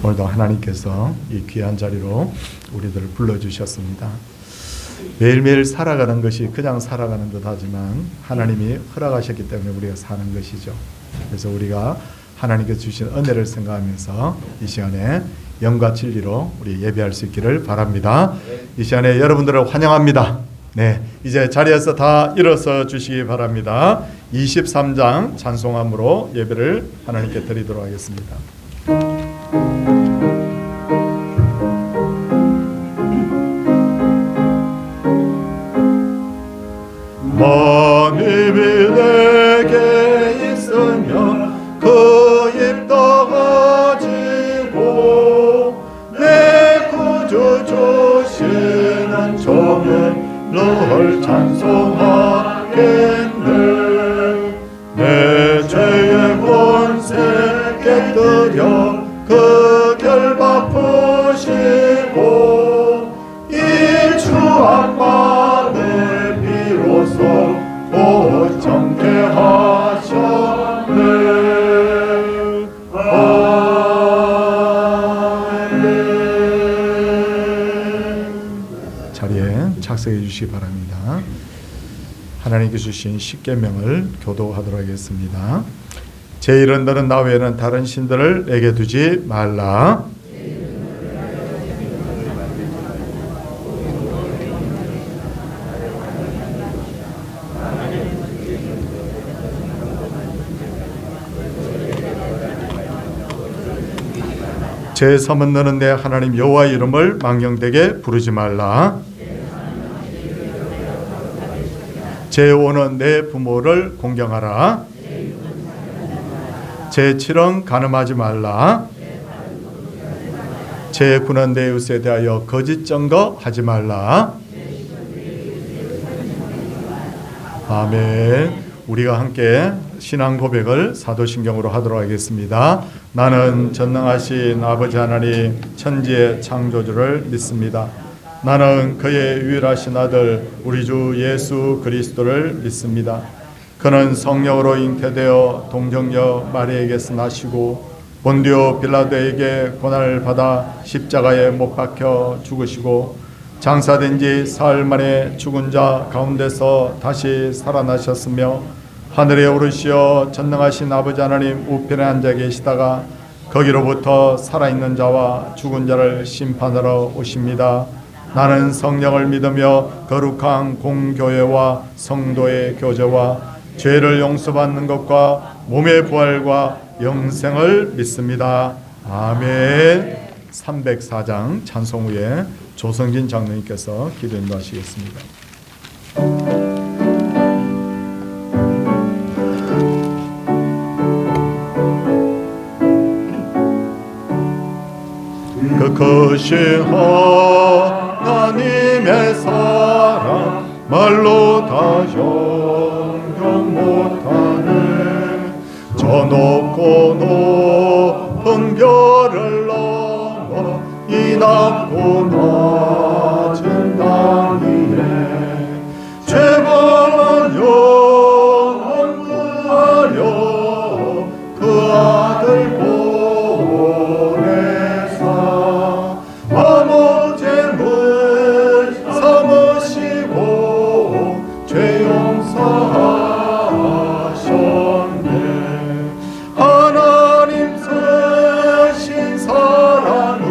오늘도 하나님께서 이 귀한 자리로 우리들을 불러주셨습니다. 매일매일 살아가는 것이 그냥 살아가는 듯 하지만 하나님이 허락하셨기 때문에 우리가 사는 것이죠. 그래서 우리가 하나님께서 주신 은혜를 생각하면서 이 시간에 영과 진리로 우리 예배할 수 있기를 바랍니다. 이 시간에 여러분들을 환영합니다. 네, 이제 자리에서 다 일어서 주시기 바랍니다. 23장 찬송함으로 예배를 하나님께 드리도록 하겠습니다. 만입이 내게 있으면 그 입 다가지고 내 구주 주시는 종을 늘 찬송하겠네. 내 죄의 권세 깨뜨려 그 결박 푸시고 이 주한만을 비로소 곧 정케 하셨네. 자리에 착석해 주시기 바랍니다. 하나님께 주신 십계명을 교도하도록 하겠습니다. 제 이른 너는 나 외에는 다른 신들을 내게 두지 말라. 제 섬은 너는 내 하나님 여호와의 이름을 망령되게 부르지 말라. 제 오는 내 부모를 공경하라. 제 칠은 간음하지 말라. 제 군은 내 이웃에 대하여 거짓 증거하지 말라. 아멘. 우리가 함께 신앙 고백을 사도신경으로 하도록 하겠습니다. 나는 전능하신 아버지 하나님 천지의 창조주를 믿습니다. 나는 그의 유일하신 아들 우리 주 예수 그리스도를 믿습니다. 그는 성령으로 잉태되어 동정녀 마리아에게서 나시고 본디오 빌라도에게 고난을 받아 십자가에 못 박혀 죽으시고 장사된 지 사흘 만에 죽은 자 가운데서 다시 살아나셨으며 하늘에 오르시어 전능하신 아버지 하나님 우편에 앉아 계시다가 거기로부터 살아있는 자와 죽은 자를 심판하러 오십니다. 나는 성령을 믿으며 거룩한 공교회와 성도의 교제와 죄를 용서받는 것과 몸의 부활과 영생을 믿습니다. 아멘. 304장 찬송 후에 조성진 장로님께서 기도 인도하시겠습니다. 그 크신 하나님의 사랑 말로 다 형용 못하네. 저 높고 높은 별을 넘어 이 낮고 낮은 땅 위에 죄범한 영혼 구하려 그 아들 보내사 화목제물 삼으시고 죄 용서하셨네. 하나님 쓰신 사랑은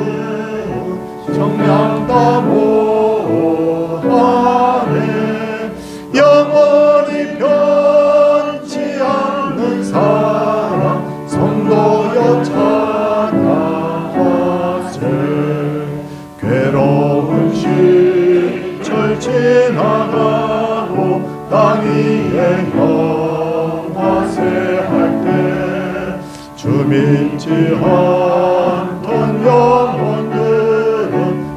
정량다 못하네. 영원히 변치 않는 사랑 성도여 찬양하세. 괴로운 시절 지나가고 땅 위에 영화세 할 때 주 믿지 않던 영혼들은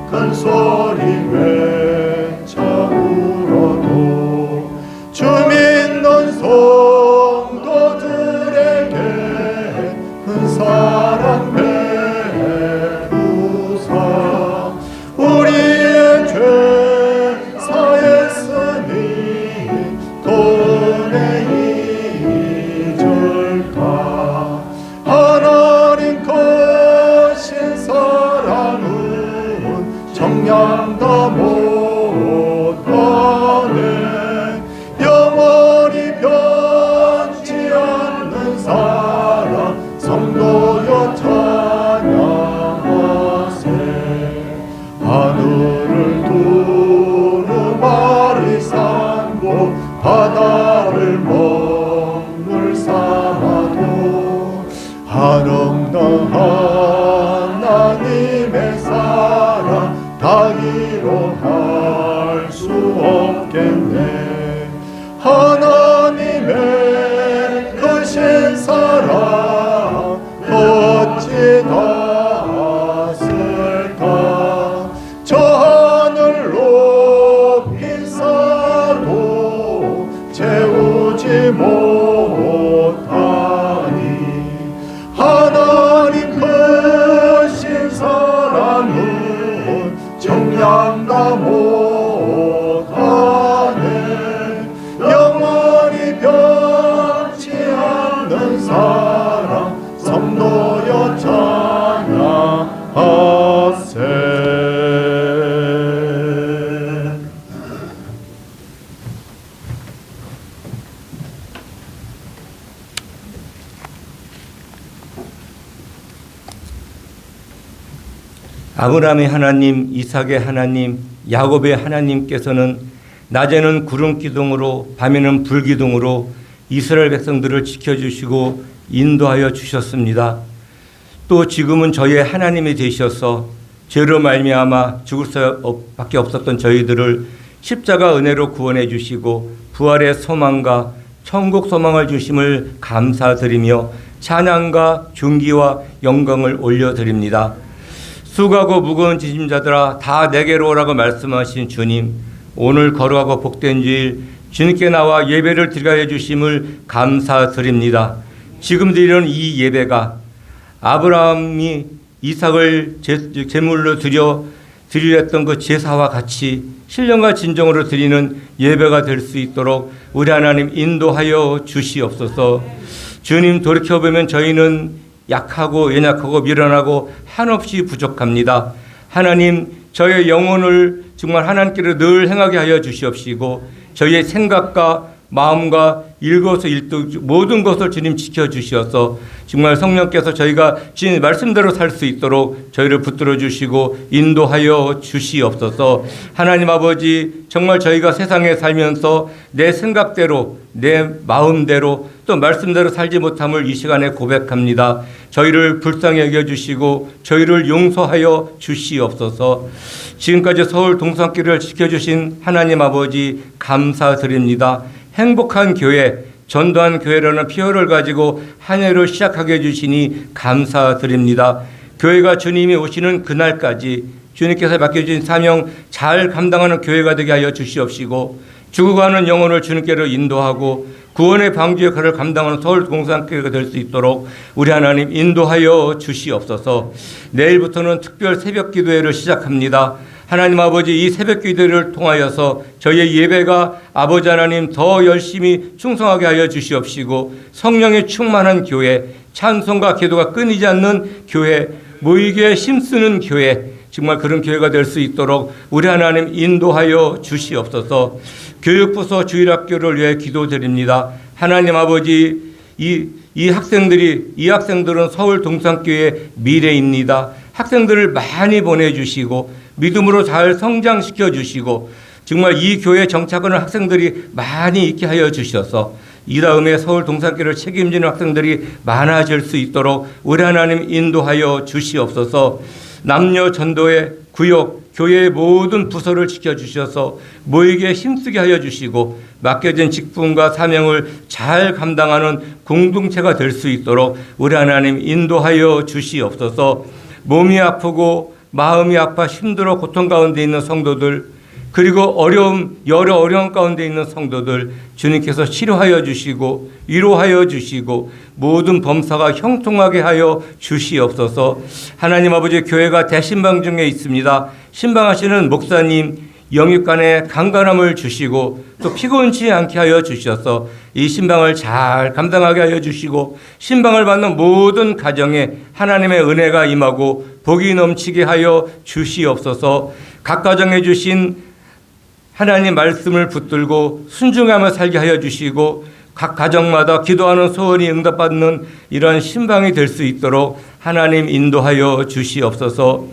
큰 소리 외쳐 울어도 주 믿는 성도들에게 큰 사랑 베푸사 우리의 죄 사했으니 또 은혜 잊을까. 하나님 정량 다 못하네. 영원히 변치 않는 사랑 성도여 찬양하세. 하늘을 두루마리 삼고 바다를 먹물 삼아도 아름다운 하나님의 사랑 다 이뤄할 수 없겠네. 하나님의 크신 사랑 어찌 닿았을까. 저 하늘 높이 사도 채우지 못하니 하나님 크신 사랑은 정량 다 못하네. 영원히 변치 않는 사랑 성도여 찬양하세. 아브라함의 하나님, 이삭의 하나님, 야곱의 하나님께서는 낮에는 구름 기둥으로 밤에는 불 기둥으로 이스라엘 백성들을 지켜주시고 인도하여 주셨습니다. 또 지금은 저희의 하나님이 되셔서 죄로 말미암아 죽을 수밖에 없었던 저희들을 십자가 은혜로 구원해 주시고 부활의 소망과 천국 소망을 주심을 감사드리며 찬양과 존귀와 영광을 올려드립니다. 수고하고 무거운 짐자들아 다 내게로 오라고 말씀하신 주님, 오늘 거룩하고 복된 주일 주님께 나와 예배를 드리게 해주심을 감사드립니다. 지금 드리는 이 예배가 아브라함이 이삭을 제물로 드리랬던 그 제사와 같이 신령과 진정으로 드리는 예배가 될 수 있도록 우리 하나님 인도하여 주시옵소서. 주님, 돌이켜보면 저희는 약하고 연약하고 미련하고 한없이 부족합니다. 하나님, 저희의 영혼을 정말 하나님께로 늘 행하게 하여 주시옵시고 저희의 생각과 마음과 일거수일투 모든 것을 주님 지켜주시어서 정말 성령께서 저희가 주님 말씀대로 살 수 있도록 저희를 붙들어 주시고 인도하여 주시옵소서. 하나님 아버지, 정말 저희가 세상에 살면서 내 생각대로 내 마음대로 또 말씀대로 살지 못함을 이 시간에 고백합니다. 저희를 불쌍히 여겨주시고 저희를 용서하여 주시옵소서. 지금까지 서울 동산길을 지켜주신 하나님 아버지 감사드립니다. 행복한 교회, 전도한 교회라는 피어를 가지고 한 해를 시작하게 해주시니 감사드립니다. 교회가 주님이 오시는 그날까지 주님께서 맡겨주신 사명 잘 감당하는 교회가 되게 하여 주시옵시고 죽어가는 영혼을 주님께로 인도하고 구원의 방주 역할을 감당하는 서울 동산교회가 될 수 있도록 우리 하나님 인도하여 주시옵소서. 내일부터는 특별 새벽 기도회를 시작합니다. 하나님 아버지, 이 새벽 기도를 통하여서 저희의 예배가 아버지 하나님 더 열심히 충성하게 하여 주시옵시고 성령의 충만한 교회, 찬송과 기도가 끊이지 않는 교회, 모이기에 힘쓰는 교회, 정말 그런 교회가 될 수 있도록 우리 하나님 인도하여 주시옵소서. 교육부서 주일학교를 위해 기도드립니다. 하나님 아버지, 이 학생들은 서울 동산교회의 미래입니다. 학생들을 많이 보내주시고 믿음으로 잘 성장시켜 주시고 정말 이 교회에 정착하는 학생들이 많이 있게 하여 주셔서 이 다음에 서울 동산교회를 책임지는 학생들이 많아질 수 있도록 우리 하나님 인도하여 주시옵소서. 남녀 전도의 구역, 교회의 모든 부서를 지켜주셔서 모이기에 힘쓰게 하여 주시고 맡겨진 직분과 사명을 잘 감당하는 공동체가 될 수 있도록 우리 하나님 인도하여 주시옵소서. 몸이 아프고 마음이 아파 힘들어 고통 가운데 있는 성도들, 그리고 여러 어려움 가운데 있는 성도들 주님께서 치료하여 주시고 위로하여 주시고 모든 범사가 형통하게 하여 주시옵소서. 하나님 아버지, 교회가 대신방 중에 있습니다. 신방하시는 목사님 영육간에 강건함을 주시고 또 피곤치 않게 하여 주셔서 이 신방을 잘 감당하게 하여 주시고 신방을 받는 모든 가정에 하나님의 은혜가 임하고 복이 넘치게 하여 주시옵소서. 각 가정에 주신 하나님 말씀을 붙들고 순종하며 살게 하여 주시고 각 가정마다 기도하는 소원이 응답받는 이런 신방이 될 수 있도록 하나님 인도하여 주시옵소서.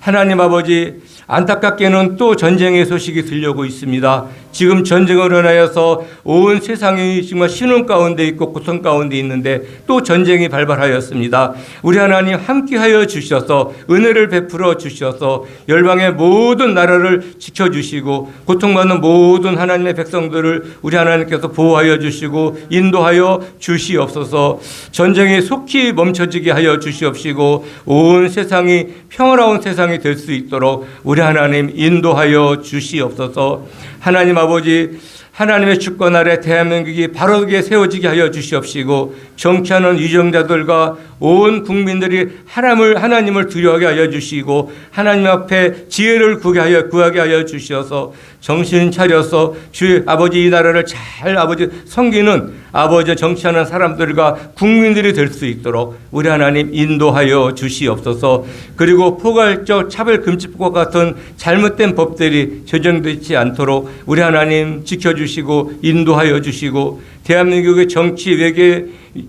하나님 아버지, 안타깝게는 또 전쟁의 소식이 들려오고 있습니다. 지금 전쟁으로 인하여서 온 세상이 정말 신음 가운데 있고 고통 가운데 있는데 또 전쟁이 발발하였습니다. 우리 하나님 함께하여 주셔서 은혜를 베풀어 주셔서 열방의 모든 나라를 지켜주시고 고통받는 모든 하나님의 백성들을 우리 하나님께서 보호하여 주시고 인도하여 주시옵소서. 전쟁이 속히 멈춰지게 하여 주시옵시고 온 세상이 평화로운 세상이 될 수 있도록 우리 하나님 인도하여 주시옵소서. 하나님 아버지, 하나님의 주권 아래 대한민국이 바르게 세워지게 하여 주시옵시고 정치하는 유정자들과 온 국민들이 하나님을 두려워하게 하여 주시고 하나님 앞에 지혜를 구하게 하여 주셔서 정신 차려서 주 아버지 이 나라를 잘 아버지 섬기는 아버지 정치하는 사람들과 국민들이 될 수 있도록 우리 하나님 인도하여 주시옵소서. 그리고 포괄적 차별금지법과 같은 잘못된 법들이 제정되지 않도록 우리 하나님 지켜주시고 인도하여 주시고 대한민국의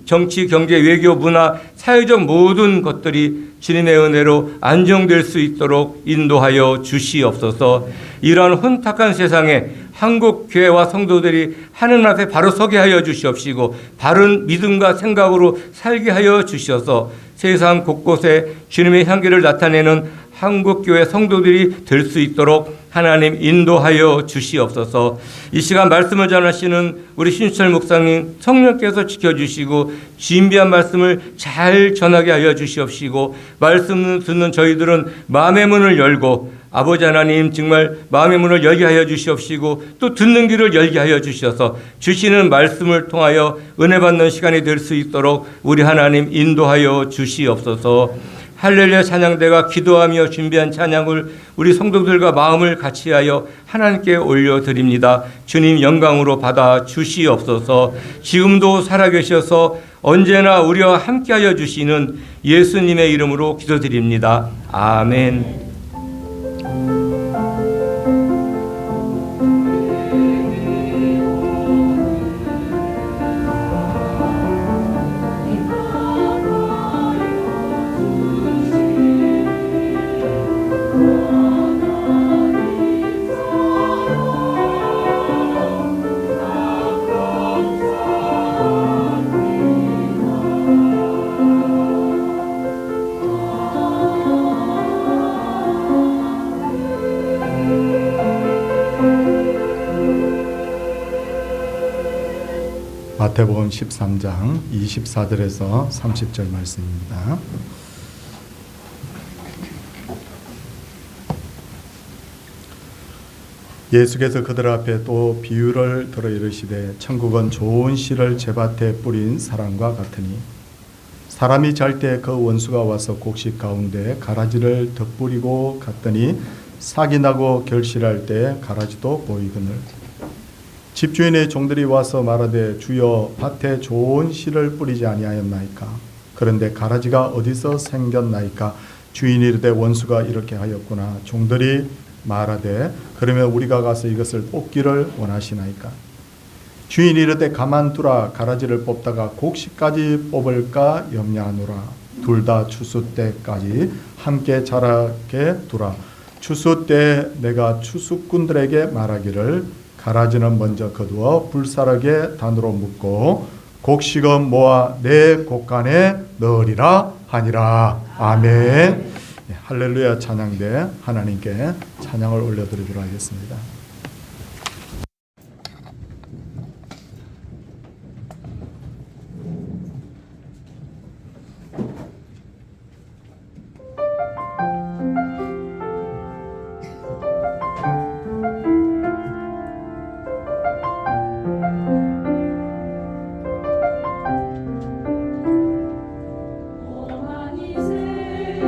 정치, 경제, 외교, 문화, 사회적 모든 것들이 주님의 은혜로 안정될 수 있도록 인도하여 주시옵소서. 이런 혼탁한 세상에 한국 교회와 성도들이 하나님 앞에 바로 서게 하여 주시옵시고 바른 믿음과 생각으로 살게 하여 주셔서 세상 곳곳에 주님의 향기를 나타내는 한국교회 성도들이 될 수 있도록 하나님 인도하여 주시옵소서. 이 시간 말씀을 전하시는 우리 신철 목사님 성령께서 지켜주시고 준비한 말씀을 잘 전하게 하여 주시옵시고 말씀 듣는 저희들은 마음의 문을 열고 아버지 하나님 정말 마음의 문을 열게 하여 주시옵시고 또 듣는 귀를 열게 하여 주셔서 주시는 말씀을 통하여 은혜 받는 시간이 될 수 있도록 우리 하나님 인도하여 주시옵소서. 할렐루야 찬양대가 기도하며 준비한 찬양을 우리 성도들과 마음을 같이하여 하나님께 올려드립니다. 주님 영광으로 받아 주시옵소서. 지금도 살아계셔서 언제나 우리와 함께하여 주시는 예수님의 이름으로 기도드립니다. 아멘. 마태복음 13장 24절에서 30절 말씀입니다. 예수께서 그들 앞에 또 비유를 들어 이르시되 천국은 좋은 씨를 제밭에 뿌린 사람과 같으니 사람이 잘 때 그 원수가 와서 곡식 가운데 가라지를 덧뿌리고 갔더니 싹이 나고 결실할 때 가라지도 보이거늘 집주인의 종들이 와서 말하되 주여 밭에 좋은 씨를 뿌리지 아니하였나이까? 그런데 가라지가 어디서 생겼나이까? 주인이 이르되 원수가 이렇게 하였구나. 종들이 말하되 그러면 우리가 가서 이것을 뽑기를 원하시나이까? 주인이 이르되 가만두라. 가라지를 뽑다가 곡식까지 뽑을까 염려하노라. 둘 다 추수 때까지 함께 자라게 두라. 추수 때 내가 추수꾼들에게 말하기를 가라지는 먼저 거두어 불사르게 단으로 묶고 곡식은 모아 내 곡간에 넣으리라 하니라. 아멘. 할렐루야 찬양대 하나님께 찬양을 올려드리도록 하겠습니다.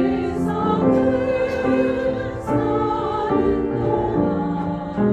세상을 사는 동안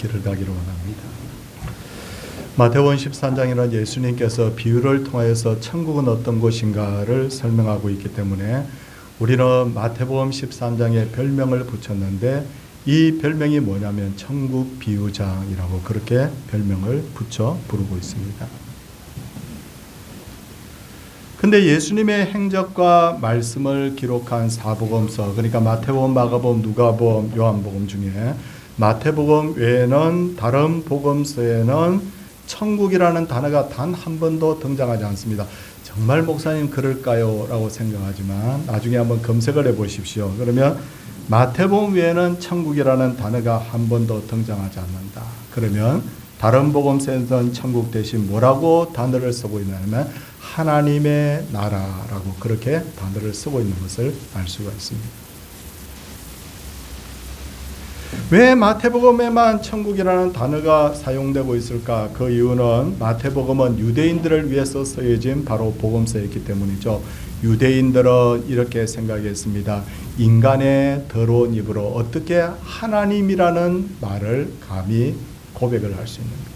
길을 가기를 원합니다. 마태복음 13장이란 예수님께서 비유를 통하여서 천국은 어떤 곳인가를 설명하고 있기 때문에 우리는 마태복음 13장에 별명을 붙였는데 이 별명이 뭐냐면 천국 비유장이라고 그렇게 별명을 붙여 부르고 있습니다. 근데 예수님의 행적과 말씀을 기록한 사복음서, 그러니까 마태복음, 마가복음, 누가복음, 요한복음 중에 마태복음 외에는 다른 복음서에는 천국이라는 단어가 단 한 번도 등장하지 않습니다. 정말 목사님 그럴까요? 라고 생각하지만 나중에 한번 검색을 해 보십시오. 그러면 마태복음 외에는 천국이라는 단어가 한 번도 등장하지 않는다. 그러면 다른 복음서에서는 천국 대신 뭐라고 단어를 쓰고 있냐면 하나님의 나라라고 그렇게 단어를 쓰고 있는 것을 알 수가 있습니다. 왜 마태복음에만 천국이라는 단어가 사용되고 있을까? 그 이유는 마태복음은 유대인들을 위해서 쓰여진 바로 복음서였기 때문이죠. 유대인들은 이렇게 생각했습니다. 인간의 더러운 입으로 어떻게 하나님이라는 말을 감히 고백을 할 수 있는가?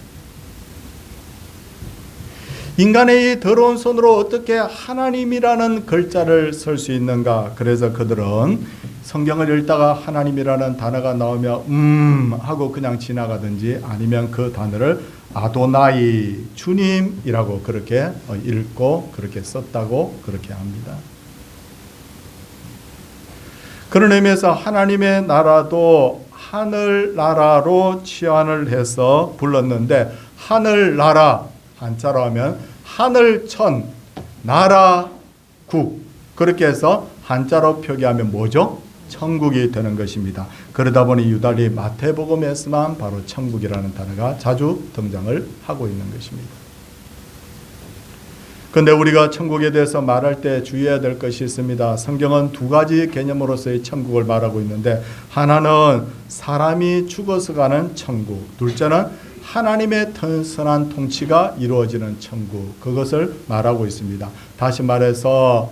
인간의 이 더러운 손으로 어떻게 하나님이라는 글자를 쓸 수 있는가? 그래서 그들은 성경을 읽다가 하나님이라는 단어가 나오면 하고 그냥 지나가든지 아니면 그 단어를 아도나이, 주님이라고 그렇게 읽고 그렇게 썼다고 그렇게 합니다. 그런 의미에서 하나님의 나라도 하늘나라로 치환을 해서 불렀는데 하늘나라 한자로 하면 하늘천, 나라국 그렇게 해서 한자로 표기하면 뭐죠? 천국이 되는 것입니다. 그러다 보니 유달리 마태복음에서만 바로 천국이라는 단어가 자주 등장을 하고 있는 것입니다. 그런데 우리가 천국에 대해서 말할 때 주의해야 될 것이 있습니다. 성경은 두 가지 개념으로서의 천국을 말하고 있는데, 하나는 사람이 죽어서 가는 천국, 둘째는 하나님의 선한 통치가 이루어지는 천국, 그것을 말하고 있습니다. 다시 말해서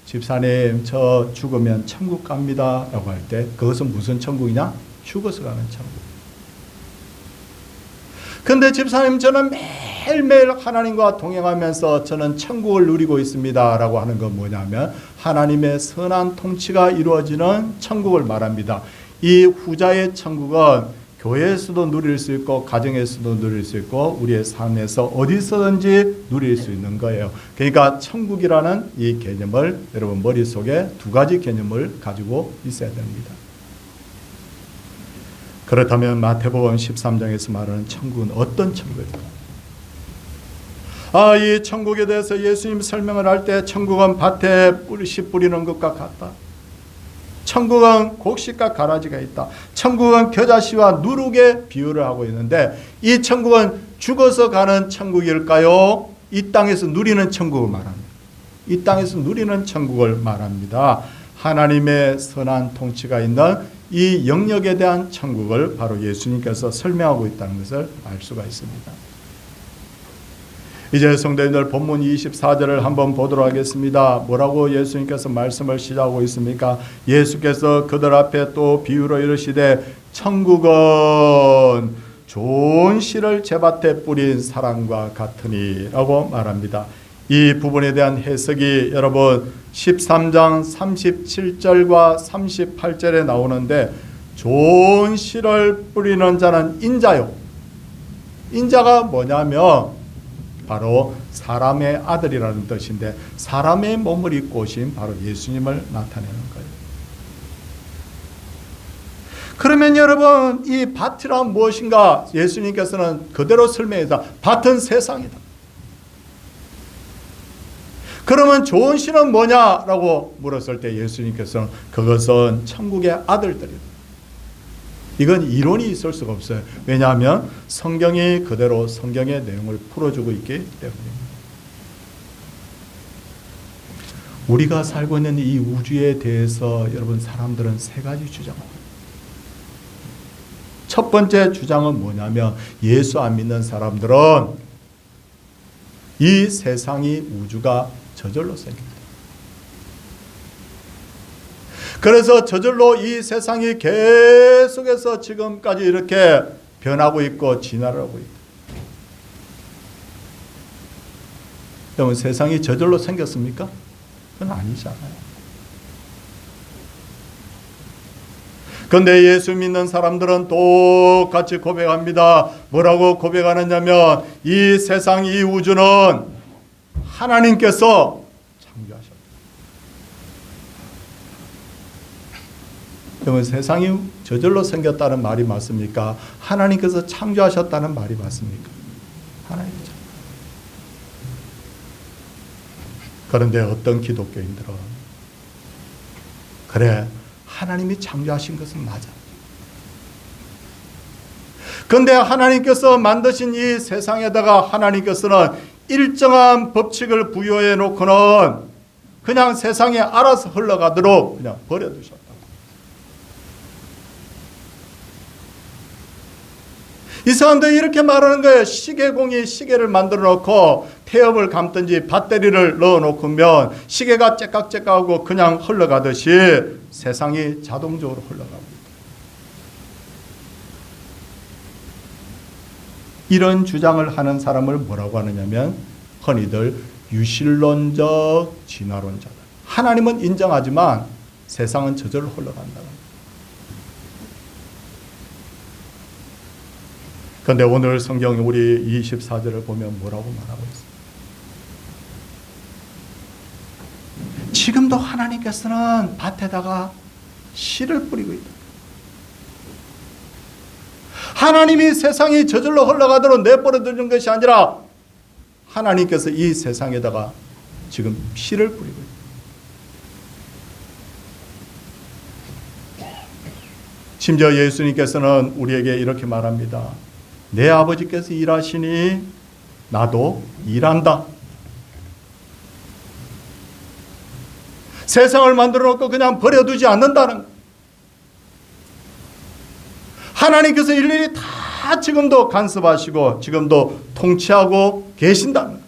집사님 저 죽으면 천국 갑니다 라고 할 때 그것은 무슨 천국이냐? 죽어서 가는 천국. 근데 집사님 저는 매일매일 하나님과 동행하면서 저는 천국을 누리고 있습니다 라고 하는 건 뭐냐면 하나님의 선한 통치가 이루어지는 천국을 말합니다. 이 후자의 천국은 교회에서도 누릴 수 있고 가정에서도 누릴 수 있고 우리의 삶에서 어디서든지 누릴 수 있는 거예요. 그러니까 천국이라는 이 개념을 여러분 머릿속에 두 가지 개념을 가지고 있어야 됩니다. 그렇다면 마태복음 13장에서 말하는 천국은 어떤 천국일까? 이 천국에 대해서 예수님 설명을 할 때 천국은 밭에 씨 뿌리는 것과 같다. 천국은 곡식과 가라지가 있다. 천국은 겨자씨와 누룩의 비유를 하고 있는데 이 천국은 죽어서 가는 천국일까요? 이 땅에서 누리는 천국을 말합니다. 이 땅에서 누리는 천국을 말합니다. 하나님의 선한 통치가 있는 이 영역에 대한 천국을 바로 예수님께서 설명하고 있다는 것을 알 수가 있습니다. 이제 성도님들 본문 24절을 한번 보도록 하겠습니다. 뭐라고 예수님께서 말씀을 시작하고 있습니까? 예수께서 그들 앞에 또 비유로 이르시되 천국은 좋은 씨를 제밭에 뿌린 사람과 같으니 라고 말합니다. 이 부분에 대한 해석이 여러분 13장 37절과 38절에 나오는데 좋은 씨를 뿌리는 자는 인자요. 인자가 뭐냐면 바로 사람의 아들이라는 뜻인데 사람의 몸을 입고 오신 바로 예수님을 나타내는 거예요. 그러면 여러분 이 밭이란 무엇인가? 예수님께서는 그대로 설명해서 밭은 세상이다. 그러면 좋은 씨는 뭐냐라고 물었을 때 예수님께서는 그것은 천국의 아들들이다. 이건 이론이 있을 수가 없어요. 왜냐하면 성경이 그대로 성경의 내용을 풀어주고 있기 때문입니다. 우리가 살고 있는 이 우주에 대해서 여러분 사람들은 세 가지 주장을 합니다. 첫 번째 주장은 뭐냐면 예수 안 믿는 사람들은 이 세상이 우주가 저절로 생깁니다. 그래서 저절로 이 세상이 계속해서 지금까지 이렇게 변하고 있고 진화를 하고 있다. 여러분 세상이 저절로 생겼습니까? 그건 아니잖아요. 그런데 예수 믿는 사람들은 똑같이 고백합니다. 뭐라고 고백하느냐면 이 세상 이 우주는 하나님께서 창조하셨다. 그러면 세상이 저절로 생겼다는 말이 맞습니까? 하나님께서 창조하셨다는 말이 맞습니까? 하나님이죠. 그런데 어떤 기독교인들은 그래 하나님이 창조하신 것은 맞아. 그런데 하나님께서 만드신 이 세상에다가 하나님께서는 일정한 법칙을 부여해 놓고는 그냥 세상에 알아서 흘러가도록 그냥 버려두셨다. 이 사람들이 이렇게 말하는 거예요. 시계공이 시계를 만들어 놓고 태엽을 감든지 배터리를 넣어 놓으면 시계가 째깍째깍하고 그냥 흘러가듯이 세상이 자동적으로 흘러가고 있다. 이런 주장을 하는 사람을 뭐라고 하느냐면 흔히들 유실론적 진화론자다. 하나님은 인정하지만 세상은 저절로 흘러간다. 그런데 오늘 성경 우리 24절을 보면 뭐라고 말하고 있어요? 지금도 하나님께서는 밭에다가 씨를 뿌리고 있다. 하나님이 세상이 저절로 흘러가도록 내버려 두는 것이 아니라 하나님께서 이 세상에다가 지금 씨를 뿌리고 있다. 심지어 예수님께서는 우리에게 이렇게 말합니다. 내 아버지께서 일하시니 나도 일한다. 세상을 만들어 놓고 그냥 버려두지 않는다는 것. 하나님께서 일일이 다 지금도 간섭하시고 지금도 통치하고 계신다는 거예요.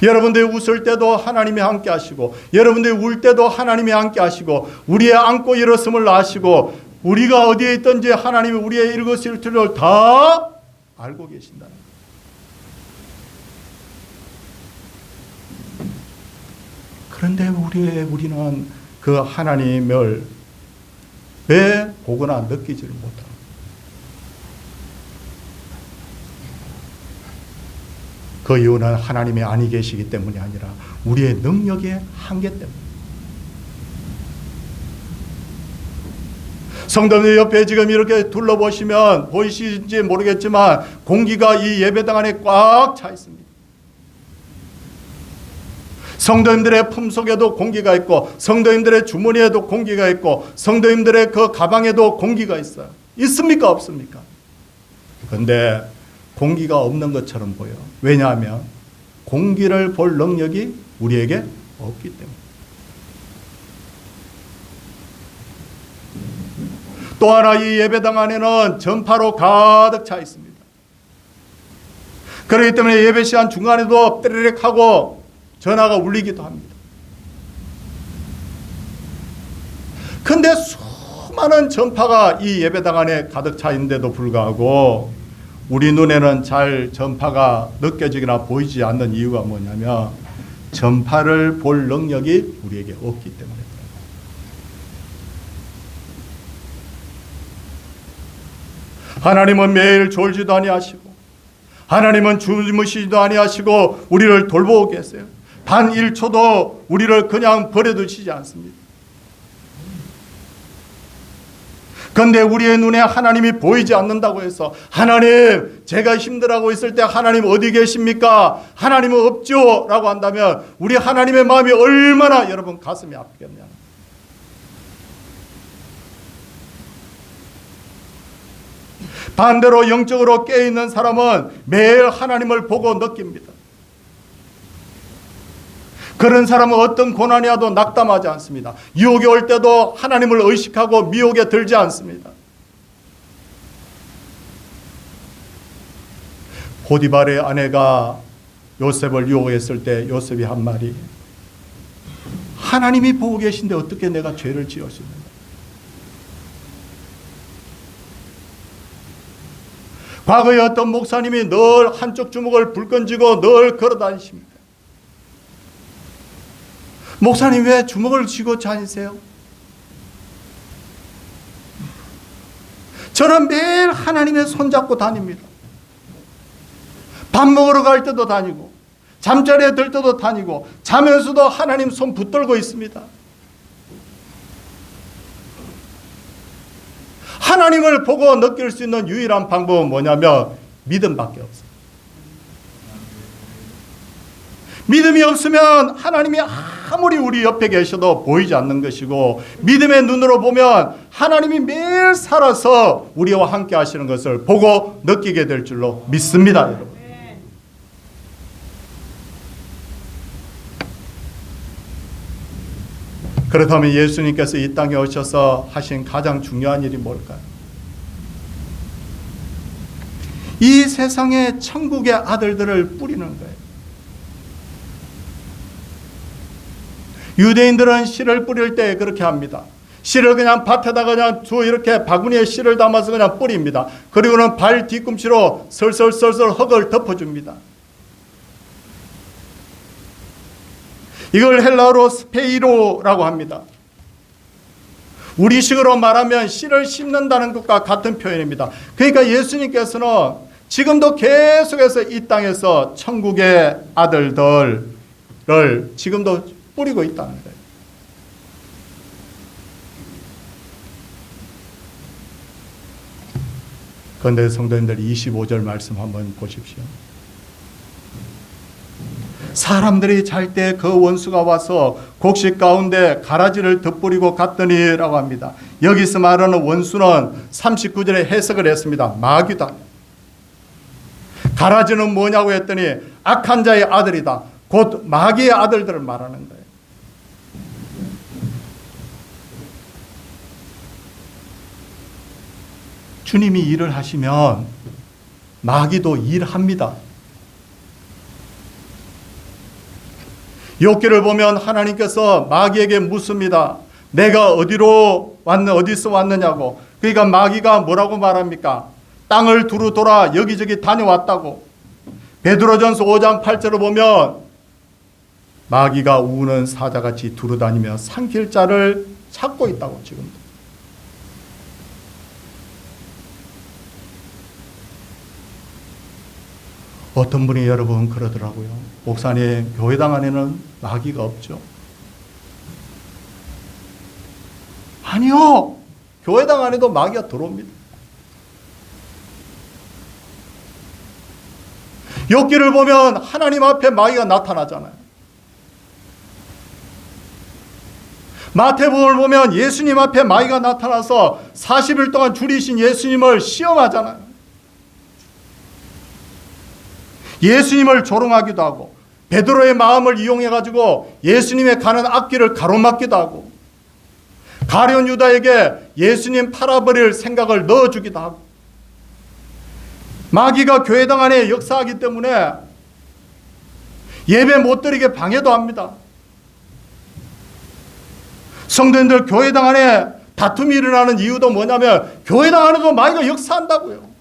여러분들이 웃을 때도 하나님이 함께 하시고 여러분들이 울 때도 하나님이 함께 하시고 우리의 안고 일었음을 아시고 우리가 어디에 있든지 하나님이 우리의 일거수일투족을 다 알고 계신다는 거예요. 그런데 우리는 그 하나님을 왜 보거나 느끼지를 못합니다. 그 이유는 하나님이 아니 계시기 때문이 아니라 우리의 능력의 한계 때문입니다. 성도들 옆에 지금 이렇게 둘러보시면 보이시는지 모르겠지만 공기가 이 예배당 안에 꽉 차 있습니다. 성도님들의 품속에도 공기가 있고 성도님들의 주머니에도 공기가 있고 성도님들의 그 가방에도 공기가 있어요. 있습니까? 없습니까? 그런데 공기가 없는 것처럼 보여. 왜냐하면 공기를 볼 능력이 우리에게 없기 때문에. 또 하나 이 예배당 안에는 전파로 가득 차 있습니다. 그렇기 때문에 예배 시간 중간에도 떼르륵 하고 전화가 울리기도 합니다. 그런데 수많은 전파가 이 예배당 안에 가득 차 있는데도 불구하고 우리 눈에는 잘 전파가 느껴지거나 보이지 않는 이유가 뭐냐면 전파를 볼 능력이 우리에게 없기 때문에. 하나님은 매일 졸지도 아니하시고 하나님은 주무시지도 아니하시고 우리를 돌보고 계세요. 단 1초도 우리를 그냥 버려두시지 않습니다. 그런데 우리의 눈에 하나님이 보이지 않는다고 해서 하나님 제가 힘들어하고 있을 때 하나님 어디 계십니까? 하나님은 없죠 라고 한다면 우리 하나님의 마음이 얼마나 여러분 가슴이 아프겠냐. 반대로 영적으로 깨어있는 사람은 매일 하나님을 보고 느낍니다. 그런 사람은 어떤 고난이 와도 낙담하지 않습니다. 유혹이 올 때도 하나님을 의식하고 미혹에 들지 않습니다. 보디발의 아내가 요셉을 유혹했을 때 요셉이 한 말이 하나님이 보고 계신데 어떻게 내가 죄를 지을 수 있는가. 과거에 어떤 목사님이 늘 한쪽 주먹을 불끈 쥐고 늘 걸어 다니십니다. 목사님 왜 주먹을 쥐고 다니세요? 저는 매일 하나님의 손잡고 다닙니다. 밥 먹으러 갈 때도 다니고 잠자리에 들 때도 다니고 자면서도 하나님 손 붙들고 있습니다. 하나님을 보고 느낄 수 있는 유일한 방법은 뭐냐면 믿음밖에 없어요. 믿음이 없으면 하나님이 아무리 우리 옆에 계셔도 보이지 않는 것이고 믿음의 눈으로 보면 하나님이 매일 살아서 우리와 함께 하시는 것을 보고 느끼게 될 줄로 믿습니다. 여러분. 그렇다면 예수님께서 이 땅에 오셔서 하신 가장 중요한 일이 뭘까요? 이 세상에 천국의 아들들을 뿌리는 거예요. 유대인들은 씨를 뿌릴 때 그렇게 합니다. 씨를 그냥 밭에다가 그냥 이렇게 바구니에 씨를 담아서 그냥 뿌립니다. 그리고는 발 뒤꿈치로 설설설설 흙을 덮어줍니다. 이걸 헬라어로 스페이로라고 합니다. 우리식으로 말하면 씨를 심는다는 것과 같은 표현입니다. 그러니까 예수님께서는 지금도 계속해서 이 땅에서 천국의 아들들을 지금도 뿌리고 있다는 거예요. 그런데 성도님들 25절 말씀 한번 보십시오. 사람들이 잘 때 그 원수가 와서 곡식 가운데 가라지를 덧뿌리고 갔더니라고 합니다. 여기서 말하는 원수는 39절에 해석을 했습니다. 마귀다. 가라지는 뭐냐고 했더니 악한 자의 아들이다. 곧 마귀의 아들들을 말하는 거예요. 주님이 일을 하시면 마귀도 일합니다. 욥기를 보면 하나님께서 마귀에게 묻습니다. 내가 어디서 왔느냐고. 그러니까 마귀가 뭐라고 말합니까? 땅을 두루 돌아 여기저기 다녀왔다고. 베드로전서 5장 8절을 보면 마귀가 우는 사자같이 두루 다니며 삼킬 자를 찾고 있다고. 지금도. 어떤 분이 여러분 그러더라고요. 목사님, 교회당 안에는 마귀가 없죠? 아니요. 교회당 안에도 마귀가 들어옵니다. 욥기를 보면 하나님 앞에 마귀가 나타나잖아요. 마태복음을 보면 예수님 앞에 마귀가 나타나서 40일 동안 줄이신 예수님을 시험하잖아요. 예수님을 조롱하기도 하고 베드로의 마음을 이용해가지고 예수님의 가는 앞길을 가로막기도 하고 가룟 유다에게 예수님 팔아버릴 생각을 넣어주기도 하고 마귀가 교회당 안에 역사하기 때문에 예배 못 드리게 방해도 합니다. 성도님들, 교회당 안에 다툼이 일어나는 이유도 뭐냐면 교회당 안에도 마귀가 역사한다고요.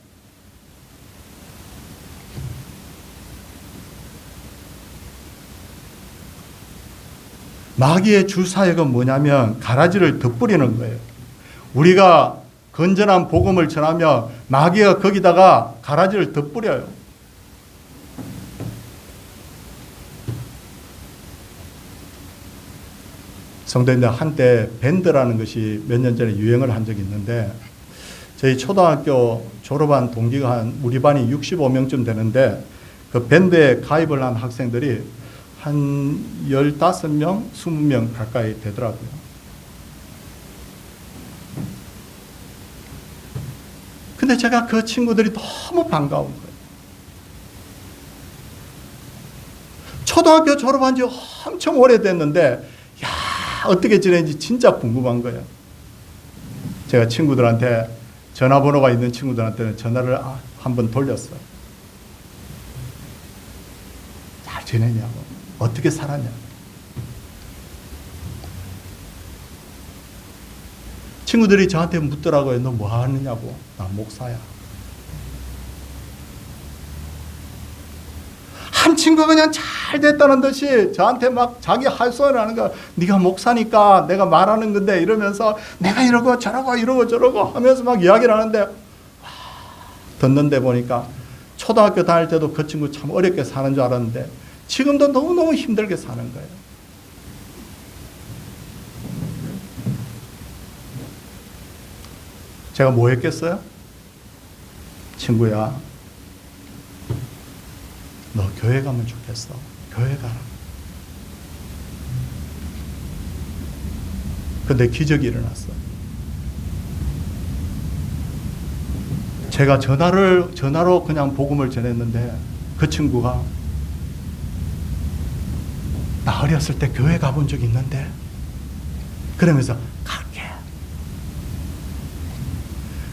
마귀의 주사역은 뭐냐면 가라지를 덧뿌리는 거예요. 우리가 건전한 복음을 전하면 마귀가 거기다가 가라지를 덧뿌려요. 성도님들, 한때 밴드라는 것이 몇 년 전에 유행을 한 적이 있는데 저희 초등학교 졸업한 동기가 우리 반이 65명쯤 되는데 그 밴드에 가입을 한 학생들이 한 15명, 20명 가까이 되더라고요. 근데 제가 그 친구들이 너무 반가운 거예요. 초등학교 졸업한 지 엄청 오래됐는데 어떻게 지내는지 진짜 궁금한 거예요. 제가 친구들한테 전화번호가 있는 친구들한테는 전화를 한번 돌렸어요. 잘 지내냐고. 어떻게 살았냐. 친구들이 저한테 묻더라고요. 너 뭐 하느냐고. 나 목사야. 한 친구가 그냥 잘 됐다는 듯이 저한테 막 자기 할소를 하는 거야. 네가 목사니까 내가 말하는 건데 이러면서 내가 이러고 저러고 이러고 저러고 하면서 막 이야기를 하는데 듣는데 보니까 초등학교 다닐 때도 그 친구 참 어렵게 사는 줄 알았는데 지금도 너무너무 힘들게 사는 거예요. 제가 뭐 했겠어요? 친구야, 너 교회 가면 좋겠어. 교회 가라. 근데 기적이 일어났어. 제가 전화로 그냥 복음을 전했는데 그 친구가 나 어렸을 때 교회 가본 적 있는데 그러면서 갈게.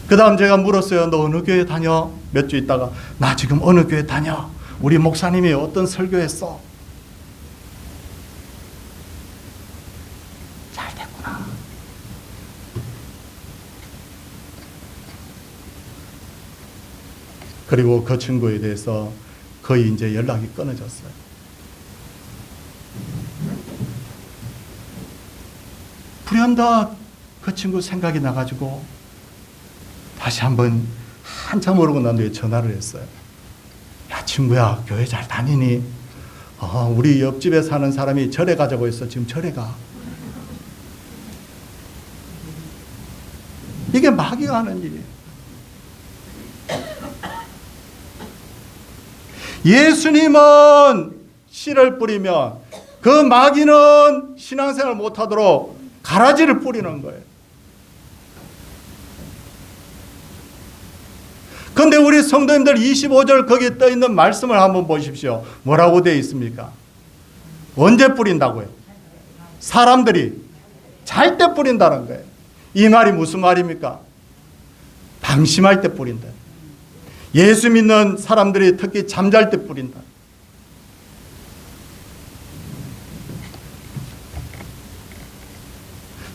그 다음 제가 물었어요. 너 어느 교회 다녀? 몇 주 있다가 나 지금 어느 교회 다녀? 우리 목사님이 어떤 설교했어? 잘 됐구나. 그리고 그 친구에 대해서 거의 이제 연락이 끊어졌어요. 불현듯 그 친구 생각이 나가지고 다시 한번 한참 모르고 난 뒤에 전화를 했어요. 야, 친구야, 교회 잘 다니니? 우리 옆집에 사는 사람이 절에 가자고 했어. 지금 절에 가. 이게 마귀가 하는 일이에요. 예수님은 씨를 뿌리면 그 마귀는 신앙생활 못하도록 가라지를 뿌리는 거예요. 그런데 우리 성도님들 25절 거기에 떠 있는 말씀을 한번 보십시오. 뭐라고 되어 있습니까? 언제 뿌린다고요? 사람들이 잘 때 뿌린다는 거예요. 이 말이 무슨 말입니까? 방심할 때 뿌린다. 예수 믿는 사람들이 특히 잠잘 때 뿌린다.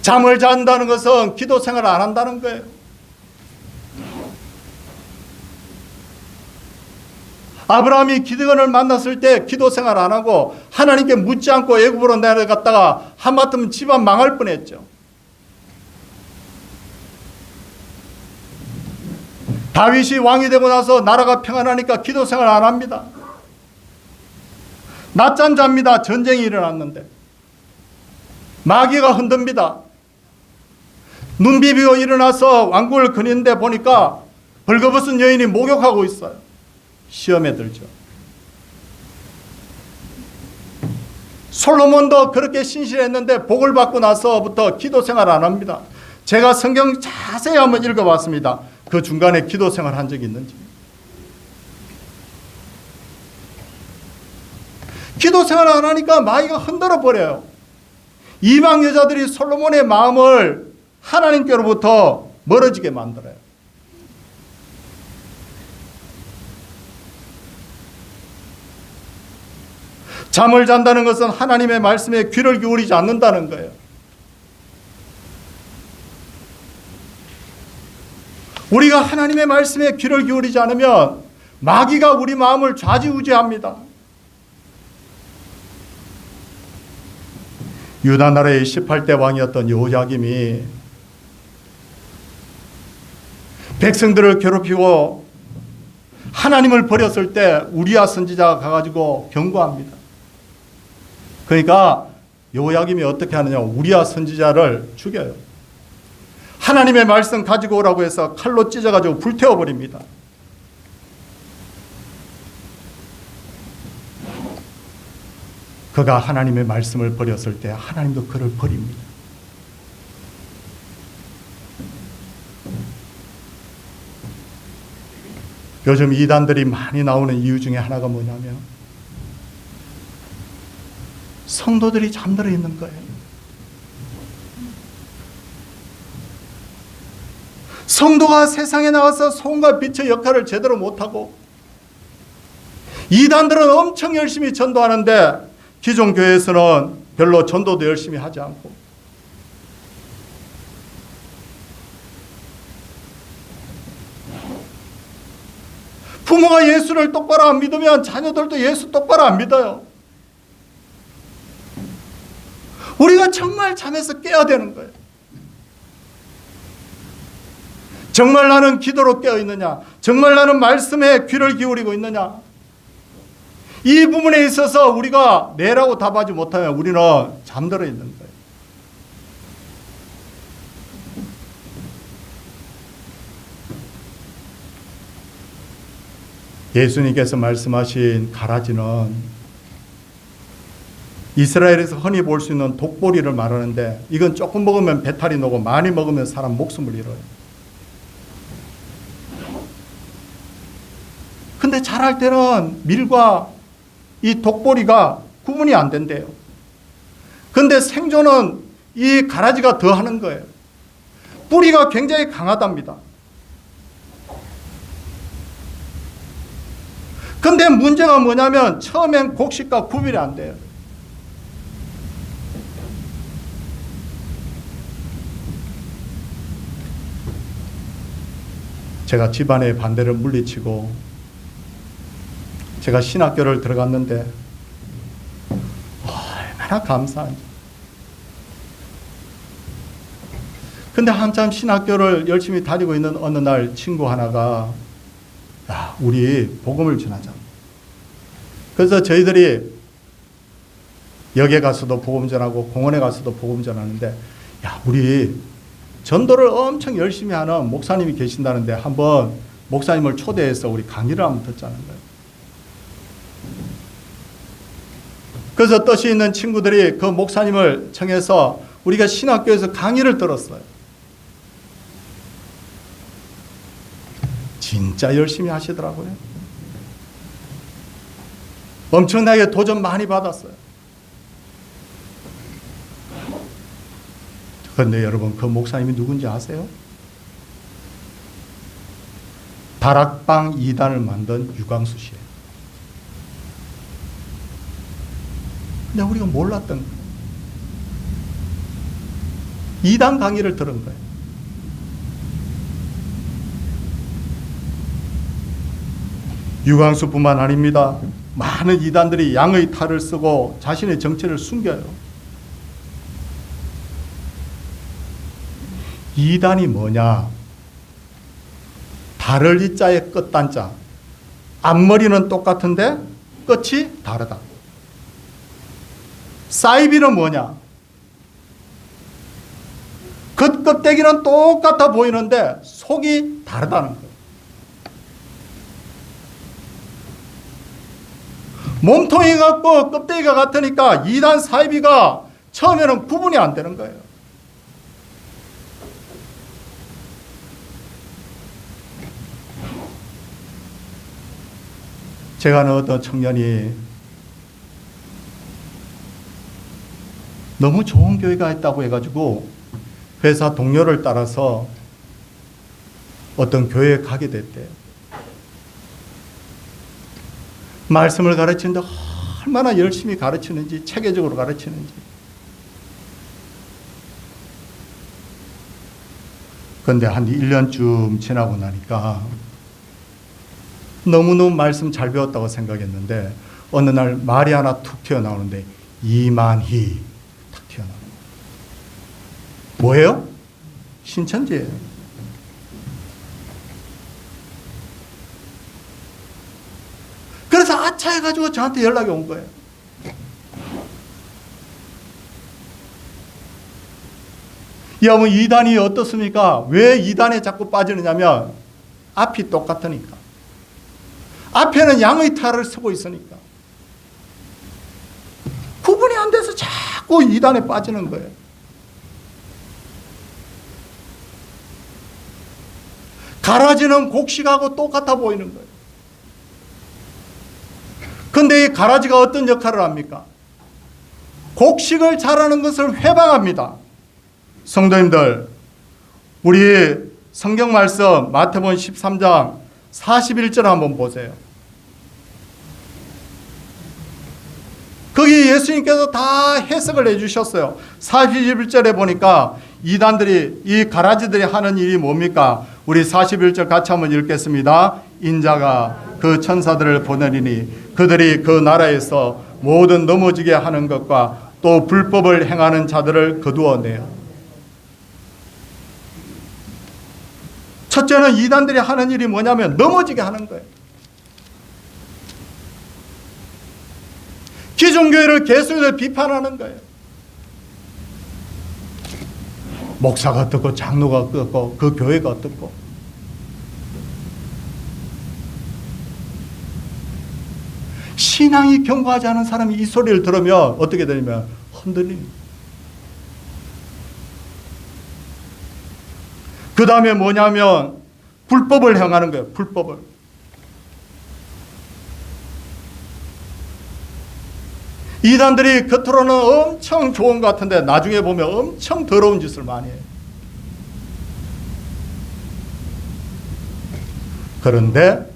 잠을 잔다는 것은 기도 생활을 안 한다는 거예요. 아브라함이 기드온을 만났을 때 기도 생활 안 하고 하나님께 묻지 않고 애굽으로 내려갔다가 하마터면 집안 망할 뻔했죠. 다윗이 왕이 되고 나서 나라가 평안하니까 기도 생활 안 합니다. 낮잠 잡니다. 전쟁이 일어났는데 마귀가 흔듭니다. 눈 비비고 일어나서 왕궁을 거니는데 보니까 벌거벗은 여인이 목욕하고 있어요. 시험에 들죠. 솔로몬도 그렇게 신실했는데 복을 받고 나서부터 기도 생활 안 합니다. 제가 성경 자세히 한번 읽어봤습니다. 그 중간에 기도 생활 한 적이 있는지. 기도 생활 안 하니까 마귀가 흔들어 버려요. 이방 여자들이 솔로몬의 마음을 하나님께로부터 멀어지게 만들어요. 잠을 잔다는 것은 하나님의 말씀에 귀를 기울이지 않는다는 거예요. 우리가 하나님의 말씀에 귀를 기울이지 않으면 마귀가 우리 마음을 좌지우지합니다. 유다 나라의 18대 왕이었던 여호야김이 백성들을 괴롭히고 하나님을 버렸을 때 우리야 선지자가 가가지고 경고합니다. 그러니까 여호야김이 어떻게 하느냐, 우리야 선지자를 죽여요. 하나님의 말씀 가지고 오라고 해서 칼로 찢어가지고 불태워버립니다. 그가 하나님의 말씀을 버렸을 때 하나님도 그를 버립니다. 요즘 이단들이 많이 나오는 이유 중에 하나가 뭐냐면 성도들이 잠들어 있는 거예요. 성도가 세상에 나와서 소금과 빛의 역할을 제대로 못하고 이단들은 엄청 열심히 전도하는데 기존 교회에서는 별로 전도도 열심히 하지 않고 부모가 예수를 똑바로 안 믿으면 자녀들도 예수 똑바로 안 믿어요. 우리가 정말 잠에서 깨어야 되는 거예요. 정말 나는 기도로 깨어 있느냐? 정말 나는 말씀에 귀를 기울이고 있느냐? 이 부분에 있어서 우리가 네라고 답하지 못하면 우리는 잠들어 있는 거예요. 예수님께서 말씀하신 가라지는 이스라엘에서 흔히 볼 수 있는 독보리를 말하는데 이건 조금 먹으면 배탈이 나고 많이 먹으면 사람 목숨을 잃어요. 근데 자랄 때는 밀과 이 독보리가 구분이 안 된대요. 근데 생존은 이 가라지가 더 하는 거예요. 뿌리가 굉장히 강하답니다. 근데 문제가 뭐냐면 처음엔 곡식과 구별이 안 돼요. 제가 집안의 반대를 물리치고 제가 신학교를 들어갔는데 얼마나 감사한지. 근데 한참 신학교를 열심히 다니고 있는 어느 날 친구 하나가 야, 우리 복음을 전하자. 그래서 저희들이 역에 가서도 복음 전하고 공원에 가서도 복음 전하는데 야, 우리 전도를 엄청 열심히 하는 목사님이 계신다는데 한번 목사님을 초대해서 우리 강의를 한번 듣자는 거예요. 그래서 뜻이 있는 친구들이 그 목사님을 청해서 우리가 신학교에서 강의를 들었어요. 진짜 열심히 하시더라고요. 엄청나게 도전 많이 받았어요. 그런데 여러분, 그 목사님이 누군지 아세요? 다락방 2단을 만든 유광수 씨예요. 근데 우리가 몰랐던 거예요. 2단 강의를 들은 거예요. 유광수뿐만 아닙니다. 많은 이단들이 양의 탈을 쓰고 자신의 정체를 숨겨요. 이단이 뭐냐? 달을 이자의 끝단자. 앞머리는 똑같은데 끝이 다르다. 사이비는 뭐냐? 겉껍데기는 똑같아 보이는데 속이 다르다는 거예요. 몸통이 같고 껍데기가 같으니까 이단 사이비가 처음에는 구분이 안 되는 거예요. 제가 아는 어떤 청년이 너무 좋은 교회가 있다고 해가지고 회사 동료를 따라서 어떤 교회에 가게 됐대요. 말씀을 가르치는데 얼마나 열심히 가르치는지, 체계적으로 가르치는지. 그런데 한 1년쯤 지나고 나니까 너무너무 말씀 잘 배웠다고 생각했는데 어느 날 말이 하나 툭 튀어나오는데 이만희 탁 튀어나와요. 뭐예요? 신천지예요. 그래서 아차 해가지고 저한테 연락이 온 거예요. 여러분, 이단이 어떻습니까? 왜 이단에 자꾸 빠지느냐면 앞이 똑같으니까. 앞에는 양의 탈을 쓰고 있으니까. 구분이 안 돼서 자꾸 이단에 빠지는 거예요. 가라지는 곡식하고 똑같아 보이는 거예요. 근데 이 가라지가 어떤 역할을 합니까? 곡식을 자라는 것을 회방합니다. 성도님들, 우리 성경 말씀 마태복음 13장 41절 한번 보세요. 거기 예수님께서 다 해석을 해주셨어요. 41절에 보니까 이단들이, 이 가라지들이 하는 일이 뭡니까? 우리 41절 같이 한번 읽겠습니다. 인자가 그 천사들을 보내리니 그들이 그 나라에서 모든 넘어지게 하는 것과 또 불법을 행하는 자들을 거두어내요. 첫째는 이단들이 하는 일이 뭐냐면 넘어지게 하는 거예요. 기존교회를 계속해서 비판하는 거예요. 목사가 어떻고 장로가 어떻고 그 교회가 어떻고. 신앙이 견고하지 않은 사람이 이 소리를 들으면 어떻게 되냐면 흔들립니다. 그 다음에 뭐냐면 불법을 행하는 거예요. 불법을. 이단들이 겉으로는 엄청 좋은 것 같은데 나중에 보면 엄청 더러운 짓을 많이 해요. 그런데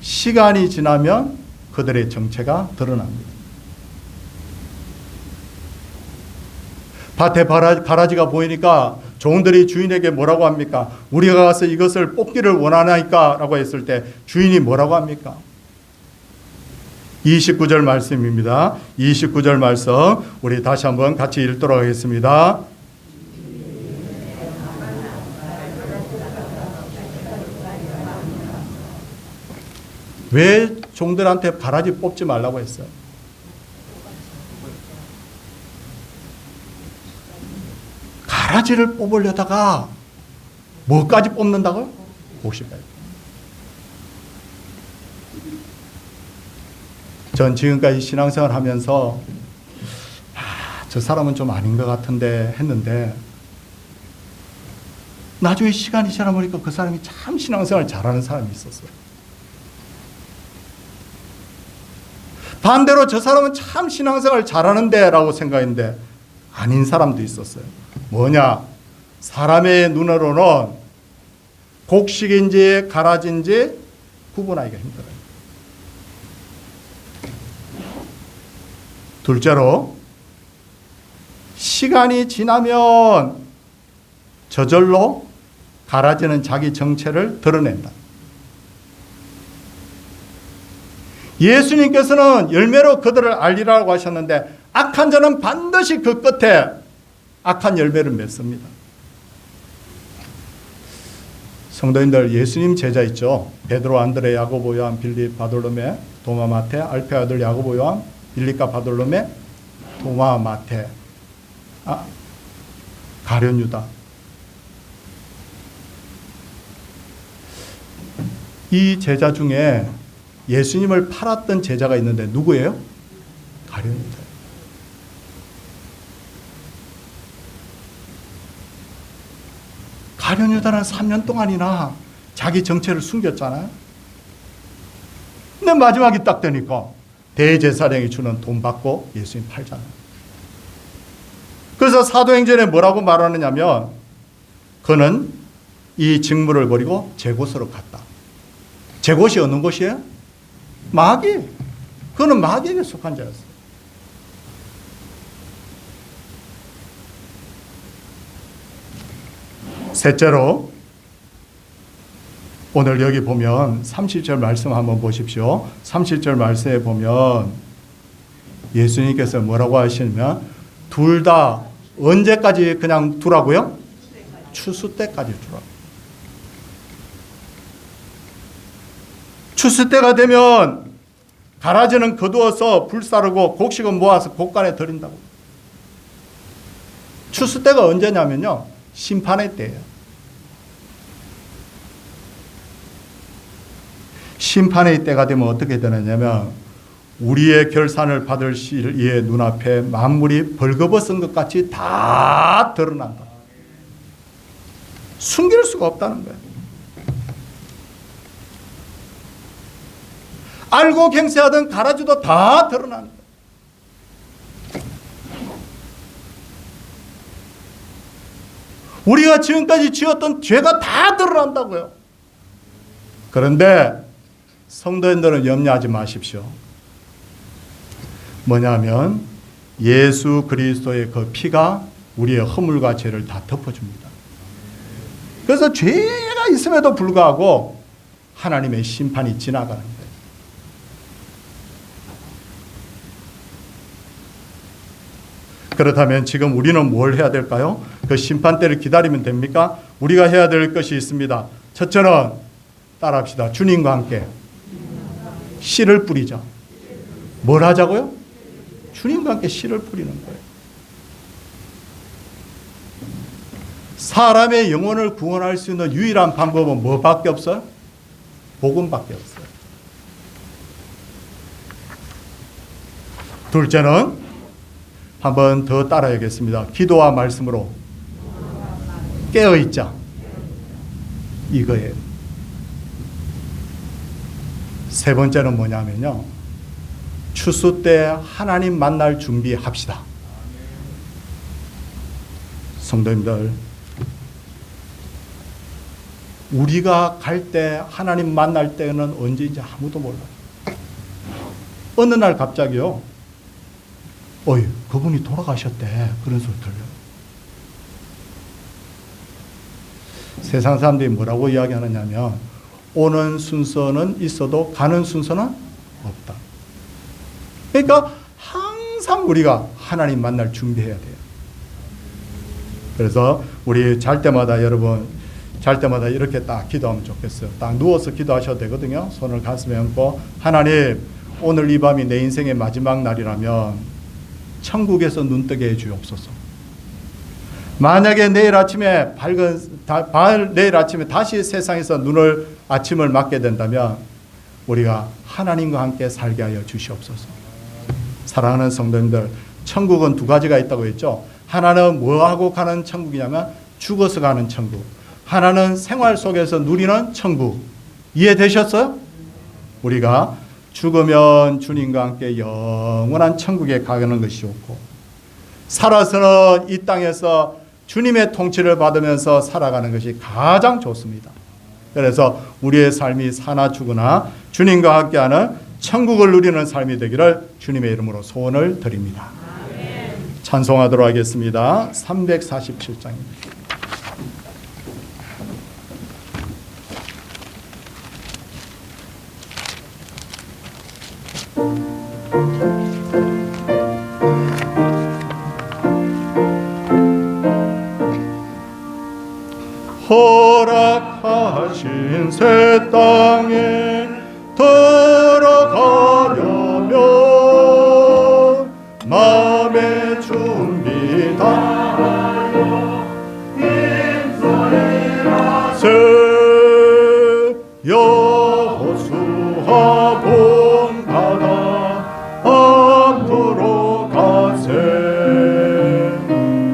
시간이 지나면 그들의 정체가 드러납니다. 밭에 가라지가 보이니까 종들이 주인에게 뭐라고 합니까? 우리가 가서 이것을 뽑기를 원하나이까? 라고 했을 때 주인이 뭐라고 합니까? 29절 말씀입니다. 29절 말씀 우리 다시 한번 같이 읽도록 하겠습니다. 왜 종들한테 가라지 뽑지 말라고 했어요? 가라지를 뽑으려다가 뭐까지 뽑는다고요? 50배. 전 지금까지 신앙생활 하면서 저 사람은 좀 아닌 것 같은데 했는데 나중에 시간이 지나 보니까 그 사람이 참 신앙생활 잘하는 사람이 있었어요. 반대로 저 사람은 참 신앙생활 잘하는데 라고 생각했는데 아닌 사람도 있었어요. 뭐냐? 사람의 눈으로는 곡식인지 가라지인지 구분하기가 힘들어요. 둘째로 시간이 지나면 저절로 가라지는 자기 정체를 드러낸다. 예수님께서는 열매로 그들을 알리라고 하셨는데 악한 자는 반드시 그 끝에 악한 열매를 맺습니다. 성도님들, 예수님 제자 있죠. 베드로, 안드레, 야고보, 요한, 빌립, 바돌로메, 도마, 마태, 알페의 아들 야고보, 요한, 빌립과 바돌로메, 도마, 마태, 가룟 유다. 이 제자 중에 예수님을 팔았던 제자가 있는데 누구예요? 가룟 유다. 가룟 유다는 3년 동안이나 자기 정체를 숨겼잖아요. 근데 마지막이 딱 되니까 대제사장이 주는 돈 받고 예수님 팔잖아요. 그래서 사도행전에 뭐라고 말하느냐면 그는 이 직무를 버리고 제 곳으로 갔다. 제 곳이 어느 곳이에요? 마귀. 그는 마귀에게 속한 자였어요. 셋째로 오늘 여기 보면 30절 말씀 한번 보십시오. 30절 말씀에 보면 예수님께서 뭐라고 하시냐면 둘 다 언제까지 그냥 두라고요? 추수 때까지 두라고. 추수 때가 되면 가라지는 거두어서 불사르고 곡식은 모아서 곡간에 들인다고. 추수 때가 언제냐면요, 심판의 때예요. 심판의 때가 되면 어떻게 되느냐면 우리의 결산을 받을 시의 눈앞에 만물이 벌거벗은 것 같이 다 드러난다. 숨길 수가 없다는 거예요. 알고 갱세하던 가라지도 다 드러난다. 우리가 지금까지 지었던 죄가 다 드러난다고요. 그런데 성도님들은 염려하지 마십시오. 뭐냐면 예수 그리스도의 그 피가 우리의 허물과 죄를 다 덮어줍니다. 그래서 죄가 있음에도 불구하고 하나님의 심판이 지나가는 거예요. 그렇다면 지금 우리는 뭘 해야 될까요? 그 심판 때를 기다리면 됩니까? 우리가 해야 될 것이 있습니다. 첫째는 따라합시다. 주님과 함께 씨를 뿌리자. 뭘 하자고요? 주님과 함께 씨를 뿌리는 거예요. 사람의 영혼을 구원할 수 있는 유일한 방법은 뭐밖에 없어요? 복음밖에 없어요. 둘째는 한 번 더 따라야겠습니다. 기도와 말씀으로 깨어있자. 이거예요. 세 번째는 뭐냐면요, 추수 때 하나님 만날 준비합시다. 성도님들, 우리가 갈 때 하나님 만날 때는 언제인지 아무도 몰라요. 어느 날 갑자기요, 어이, 그분이 돌아가셨대. 그런 소리 들려요. 세상 사람들이 뭐라고 이야기하느냐면 오는 순서는 있어도 가는 순서는 없다. 그러니까 항상 우리가 하나님 만날 준비해야 돼요. 그래서 우리 잘 때마다, 여러분 잘 때마다 이렇게 딱 기도하면 좋겠어요. 딱 누워서 기도하셔도 되거든요. 손을 가슴에 얹고, 하나님, 오늘 이 밤이 내 인생의 마지막 날이라면 천국에서 눈뜨게 해주옵소서. 만약에 내일 아침에 내일 아침에 다시 세상에서 아침을 맞게 된다면 우리가 하나님과 함께 살게 하여 주시옵소서. 사랑하는 성도님들, 천국은 두 가지가 있다고 했죠. 하나는 뭐하고 가는 천국이냐면 죽어서 가는 천국, 하나는 생활 속에서 누리는 천국. 이해되셨어요? 우리가 죽으면 주님과 함께 영원한 천국에 가는 것이 좋고, 살아서는 이 땅에서 주님의 통치를 받으면서 살아가는 것이 가장 좋습니다. 그래서 우리의 삶이 사나 죽으나 주님과 함께하는 천국을 누리는 삶이 되기를 주님의 이름으로 소원을 드립니다. 찬송하도록 하겠습니다. 347장입니다. 허락하신 새 땅에 들어가려면 마음의 준비 다하여 힘써 여호수아 본받아 앞으로 가세.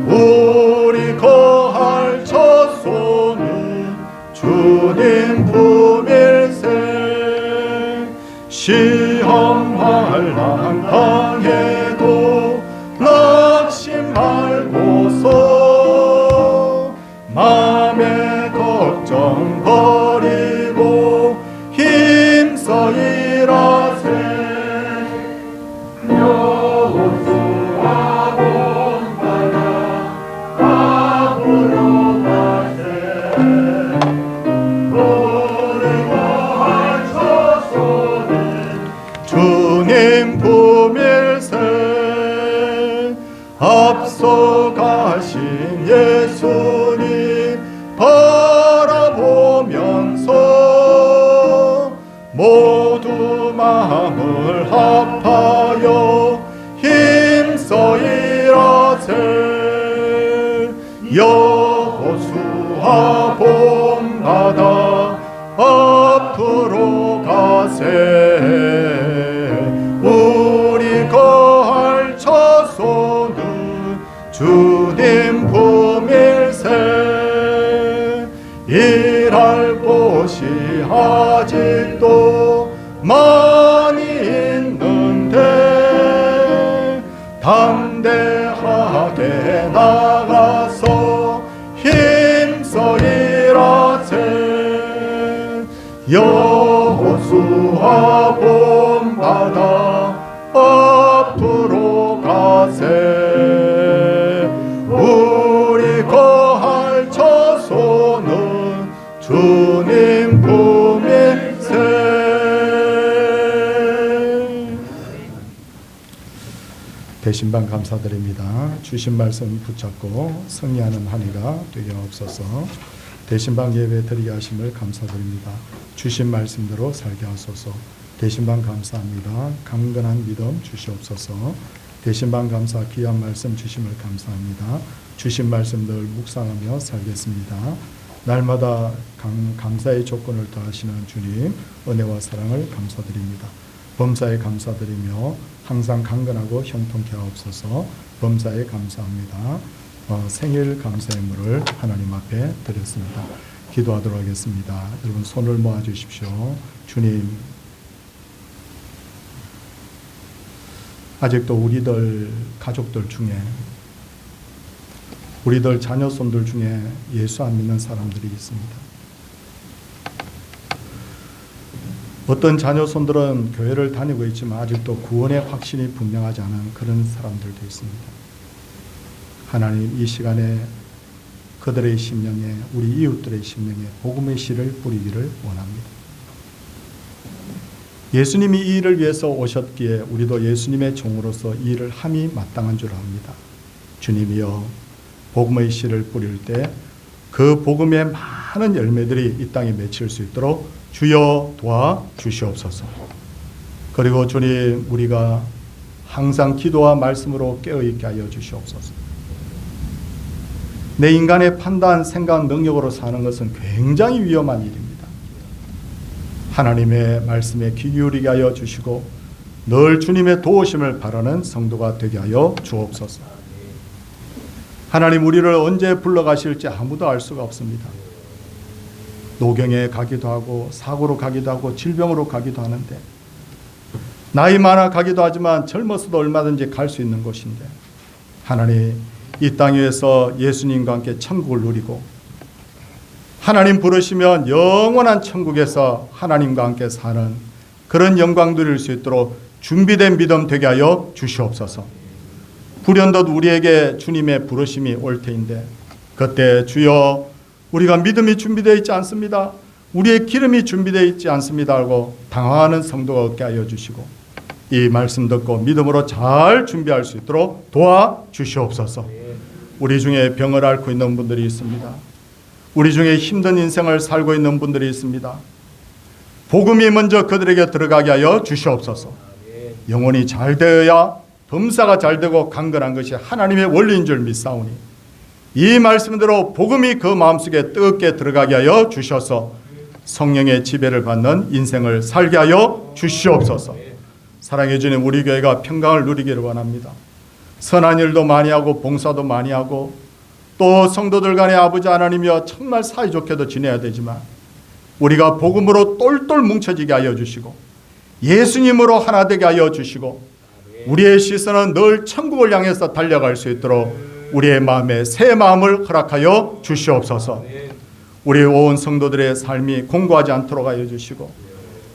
우리 거할 첫 손은 주님 품일세. 시험 환난 당해도 낙심 말고서 마음의 걱정 버리고 힘써 일하세. 여호수아 본받아 앞으로 가세. 우리 거할 첫 손은 주님 품일세. 앞서 가신 예수님 바라보면서 모두 마음을 합하여 힘써 일하세. 여호수아 본받아 앞으로 가세. 우리 거할 첫 손은 주님 품일세. 일할 곳이 아직도 많이 있는데 담대하게 나가서 힘써 일하세. 여호수아 본받아 앞으로 가세. 우리 거할 첫 손은 주님 품일세. 대신방 감사드립니다. 주신 말씀 붙잡고 승리하는 한 해가 되게 없어서 대신방 예배 드리게 하심을 감사드립니다. 주신 말씀대로 살게 하소서. 대신방 감사합니다. 강건한 믿음 주시옵소서. 대신방 감사 귀한 말씀 주심을 감사합니다. 주신 말씀들 묵상하며 살겠습니다. 날마다 감사의 조건을 더하시는 주님 은혜와 사랑을 감사드립니다. 범사에 감사드리며 항상 강건하고 형통케 하옵소서. 범사에 감사합니다. 생일 감사의 물을 하나님 앞에 드렸습니다. 기도하도록 하겠습니다. 여러분 손을 모아 주십시오. 주님, 아직도 우리들 가족들 중에, 우리들 자녀손들 중에 예수 안 믿는 사람들이 있습니다. 어떤 자녀손들은 교회를 다니고 있지만 아직도 구원의 확신이 분명하지 않은 그런 사람들도 있습니다. 하나님, 이 시간에 그들의 심령에, 우리 이웃들의 심령에 복음의 씨를 뿌리기를 원합니다. 예수님이 이 일을 위해서 오셨기에 우리도 예수님의 종으로서 이 일을 함이 마땅한 줄 압니다. 주님이여, 복음의 씨를 뿌릴 때 그 복음의 많은 열매들이 이 땅에 맺힐 수 있도록 주여 도와주시옵소서. 그리고 주님, 우리가 항상 기도와 말씀으로 깨어있게 하여 주시옵소서. 내 인간의 판단, 생각, 능력으로 사는 것은 굉장히 위험한 일입니다. 하나님의 말씀에 귀 기울이게 하여 주시고 늘 주님의 도우심을 바라는 성도가 되게 하여 주옵소서. 하나님, 우리를 언제 불러가실지 아무도 알 수가 없습니다. 노경에 가기도 하고 사고로 가기도 하고 질병으로 가기도 하는데, 나이 많아 가기도 하지만 젊어서도 얼마든지 갈 수 있는 곳인데, 하나님, 이 땅 위에서 예수님과 함께 천국을 누리고 하나님 부르시면 영원한 천국에서 하나님과 함께 사는 그런 영광 누릴 수 있도록 준비된 믿음 되게 하여 주시옵소서. 불현듯 우리에게 주님의 부르심이 올 테인데, 그때 주여, 우리가 믿음이 준비되어 있지 않습니다, 우리의 기름이 준비되어 있지 않습니다 하고 당황하는 성도가 없게 하여 주시고, 이 말씀 듣고 믿음으로 잘 준비할 수 있도록 도와주시옵소서. 우리 중에 병을 앓고 있는 분들이 있습니다. 우리 중에 힘든 인생을 살고 있는 분들이 있습니다. 복음이 먼저 그들에게 들어가게 하여 주시옵소서. 영혼이 잘 되어야 범사가 잘 되고 강건한 것이 하나님의 원리인 줄 믿사오니, 이 말씀대로 복음이 그 마음속에 뜨겁게 들어가게 하여 주셔서 성령의 지배를 받는 인생을 살게 하여 주시옵소서. 사랑해 주님, 우리 교회가 평강을 누리기를 원합니다. 선한 일도 많이 하고 봉사도 많이 하고 또 성도들 간의 아버지 하나님이여 정말 사이좋게도 지내야 되지만, 우리가 복음으로 똘똘 뭉쳐지게 하여 주시고 예수님으로 하나 되게 하여 주시고, 우리의 시선은 늘 천국을 향해서 달려갈 수 있도록 우리의 마음에 새 마음을 허락하여 주시옵소서. 우리 온 성도들의 삶이 공고하지 않도록 하여 주시고,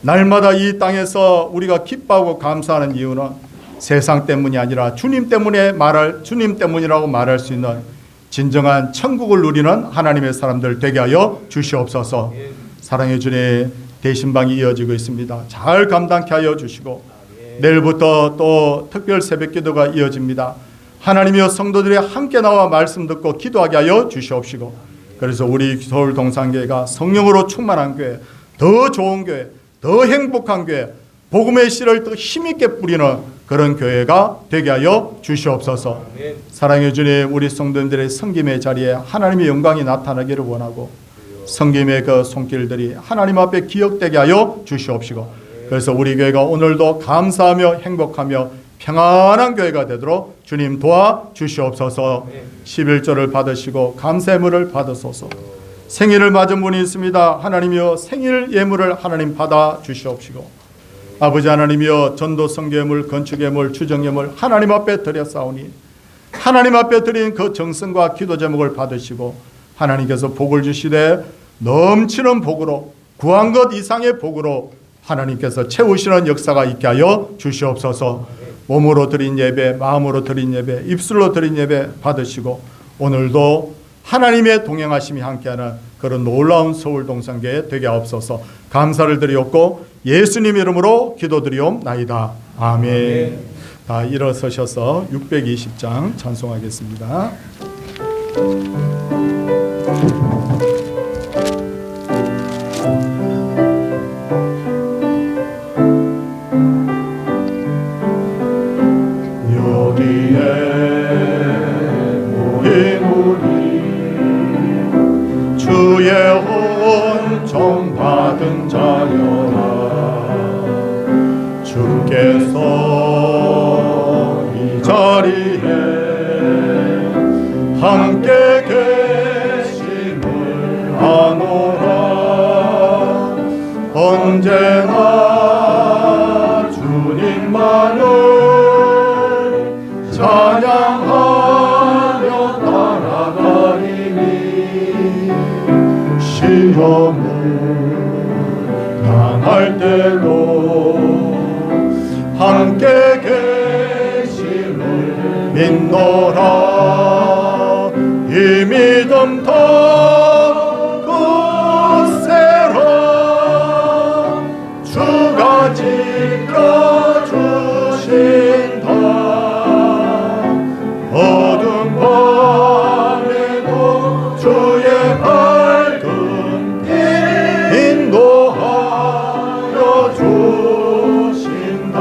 날마다 이 땅에서 우리가 기뻐하고 감사하는 이유는 세상 때문이 아니라 주님 때문이라고 말할 수 있는 진정한 천국을 누리는 하나님의 사람들 되게 하여 주시옵소서. 사랑해 주님, 대신방이 이어지고 있습니다. 잘 감당케 하여 주시고, 내일부터 또 특별 새벽기도가 이어집니다. 하나님이여, 성도들이 함께 나와 말씀 듣고 기도하게 하여 주시옵시고, 그래서 우리 서울 동산교회가 성령으로 충만한 교회, 더 좋은 교회, 더 행복한 교회, 복음의 씨를 더 힘있게 뿌리는 그런 교회가 되게 하여 주시옵소서. 사랑해 주님, 우리 성도님들의 섬김의 자리에 하나님의 영광이 나타나기를 원하고, 섬김의 그 손길들이 하나님 앞에 기억되게 하여 주시옵시고, 그래서 우리 교회가 오늘도 감사하며 행복하며 평안한 교회가 되도록 주님 도와주시옵소서. 11조를 받으시고 감사물을 받으소서. 생일을 맞은 분이 있습니다. 하나님이여, 생일 예물을 하나님 받아 주시옵시고, 아버지 하나님이여, 전도 성교예물, 건축예물, 주정예물 하나님 앞에 드렸사오니, 하나님 앞에 드린 그 정성과 기도 제목을 받으시고 하나님께서 복을 주시되 넘치는 복으로, 구한 것 이상의 복으로 하나님께서 채우시는 역사가 있게 하여 주시옵소서. 몸으로 드린 예배, 마음으로 드린 예배, 입술로 드린 예배 받으시고, 오늘도 하나님의 동행하심이 함께하는 그런 놀라운 서울 동산교회 되게 하옵소서. 감사를 드리옵고 예수님 이름으로 기도드리옵나이다. 아멘. 다 일어서셔서 620장 찬송하겠습니다. 주의 온종 받은 자여라. 주께서 이 자리에 함께 계심을 아노라. 언제나 주님만을 찬양하며 따라가리니, 시험을 당할 때도 함께 계심을 믿노라. 이 믿음 더 굳세라. 주가 지켜주신다. 어두운 밤에도 주의 밝은 길 인도하여 주신다.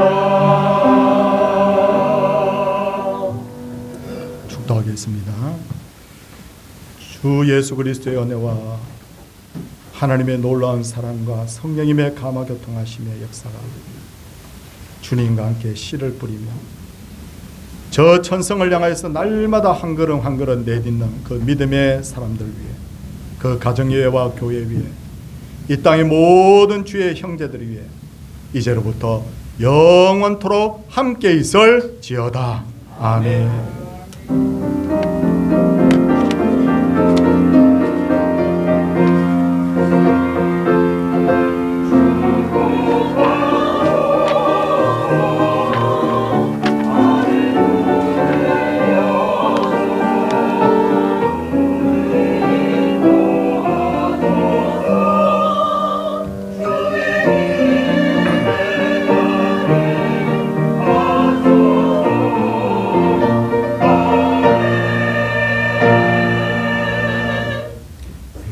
축도하겠습니다. 주 예수 그리스도의 은혜와 하나님의 놀라운 사랑과 성령님의 감화교통하심의 역사가 주님과 함께 씨를 뿌리며 저 천성을 향하여서 날마다 한 걸음 한 걸음 내딛는 그 믿음의 사람들 위해, 그 가정예배와 교회 위에, 이 땅의 모든 주의 형제들 위해 이제로부터 영원토록 함께 있을지어다. 아멘.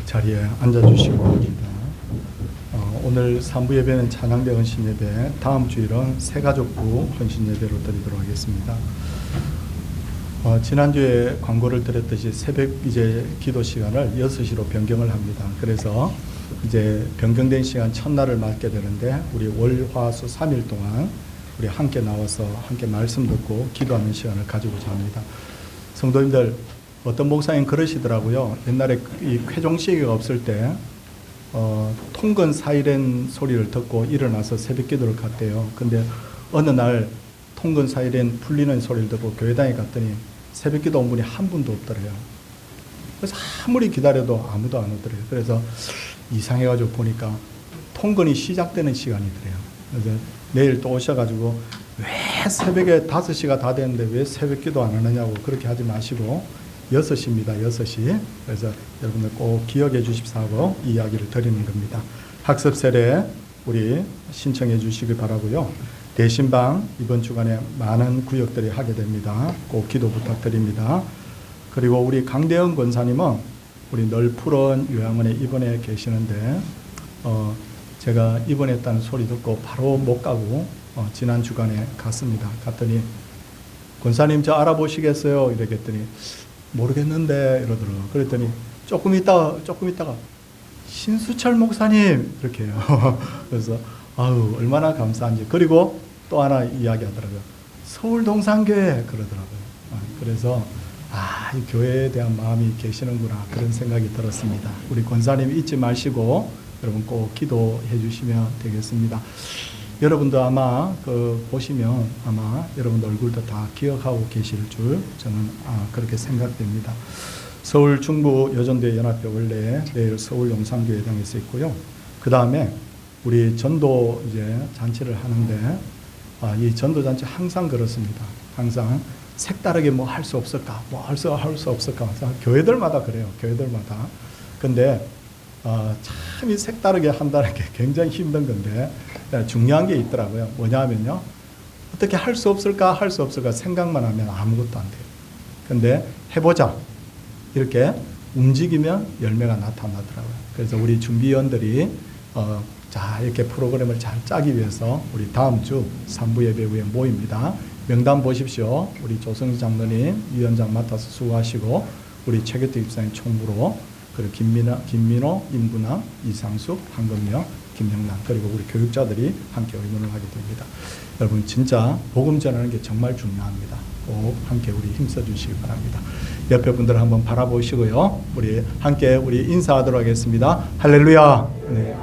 자리에 앉아주시기 바랍니다. 오늘 3부 예배는 찬양대 헌신예배, 다음 주일은 새가족부 헌신예배로 드리도록 하겠습니다. 지난주에 광고를 드렸듯이 새벽 이제 기도 시간을 6시로 변경을 합니다. 그래서 이제 변경된 시간 첫날을 맞게 되는데 우리 월, 화, 수 3일 동안 우리 함께 나와서 함께 말씀 듣고 기도하는 시간을 가지고자 합니다. 성도님들, 어떤 목사님 그러시더라고요. 옛날에 이 쾌종시계가 없을 때 통근 사이렌 소리를 듣고 일어나서 새벽 기도를 갔대요. 근데 어느 날 통근 사이렌 풀리는 소리를 듣고 교회당에 갔더니 새벽 기도 온 분이 한 분도 없더래요. 그래서 아무리 기다려도 아무도 안 오더래요. 그래서 이상해가지고 보니까 통근이 시작되는 시간이더래요. 그래서 내일 또 오셔가지고 왜 새벽에 5시가 다 됐는데 왜 새벽 기도 안 하느냐고 그렇게 하지 마시고 6시입니다. 6시. 그래서 여러분들 꼭 기억해 주십사 하고 이야기를 드리는 겁니다. 학습 세례 우리 신청해 주시기 바라고요. 대신방 이번 주간에 많은 구역들이 하게 됩니다. 꼭 기도 부탁드립니다. 그리고 우리 강대현 권사님은 우리 널푸른 요양원에 입원해 계시는데 제가 입원했다는 소리 듣고 바로 못 가고 지난 주간에 갔습니다. 갔더니 권사님 저 알아보시겠어요? 이랬더니 모르겠는데 이러더라고요. 그랬더니 조금 있다가 신수철 목사님 이렇게 해요. 그래서 아유 얼마나 감사한지. 그리고 또 하나 이야기하더라고요. 서울 동산교회 그러더라고요. 그래서 이 교회에 대한 마음이 계시는구나 그런 생각이 들었습니다. 우리 권사님 잊지 마시고 여러분 꼭 기도해 주시면 되겠습니다. 여러분도 아마 보시면 아마 여러분 얼굴도 다 기억하고 계실 줄 저는 그렇게 생각됩니다. 서울 중부 여전도회 연합회 원래 내일 서울 용산교회당에서 있고요. 그 다음에 우리 전도 이제 잔치를 하는데 이 전도 잔치 항상 그렇습니다. 항상 색다르게 뭐 할 수 없을까, 뭐 할 수 없을까. 교회들마다 그래요. 교회들마다. 근데 참 이 색다르게 한다는 게 굉장히 힘든 건데 중요한 게 있더라고요. 뭐냐면요. 어떻게 할 수 없을까 생각만 하면 아무것도 안 돼요. 근데 해보자. 이렇게 움직이면 열매가 나타나더라고요. 그래서 우리 준비위원들이 자 이렇게 프로그램을 잘 짜기 위해서 우리 다음 주 3부 예배 후에 모입니다. 명단 보십시오. 우리 조성희 장로님 위원장 맡아서 수고하시고 우리 최규태 집사님 총무로 그리고 김민호, 임분남, 이상숙, 한금영, 김영란 그리고 우리 교육자들이 함께 의논을 하게 됩니다. 여러분 진짜 복음 전하는 게 정말 중요합니다. 꼭 함께 우리 힘써 주시기 바랍니다. 옆에 분들 한번 바라보시고요. 우리 함께 우리 인사하도록 하겠습니다. 할렐루야. 네.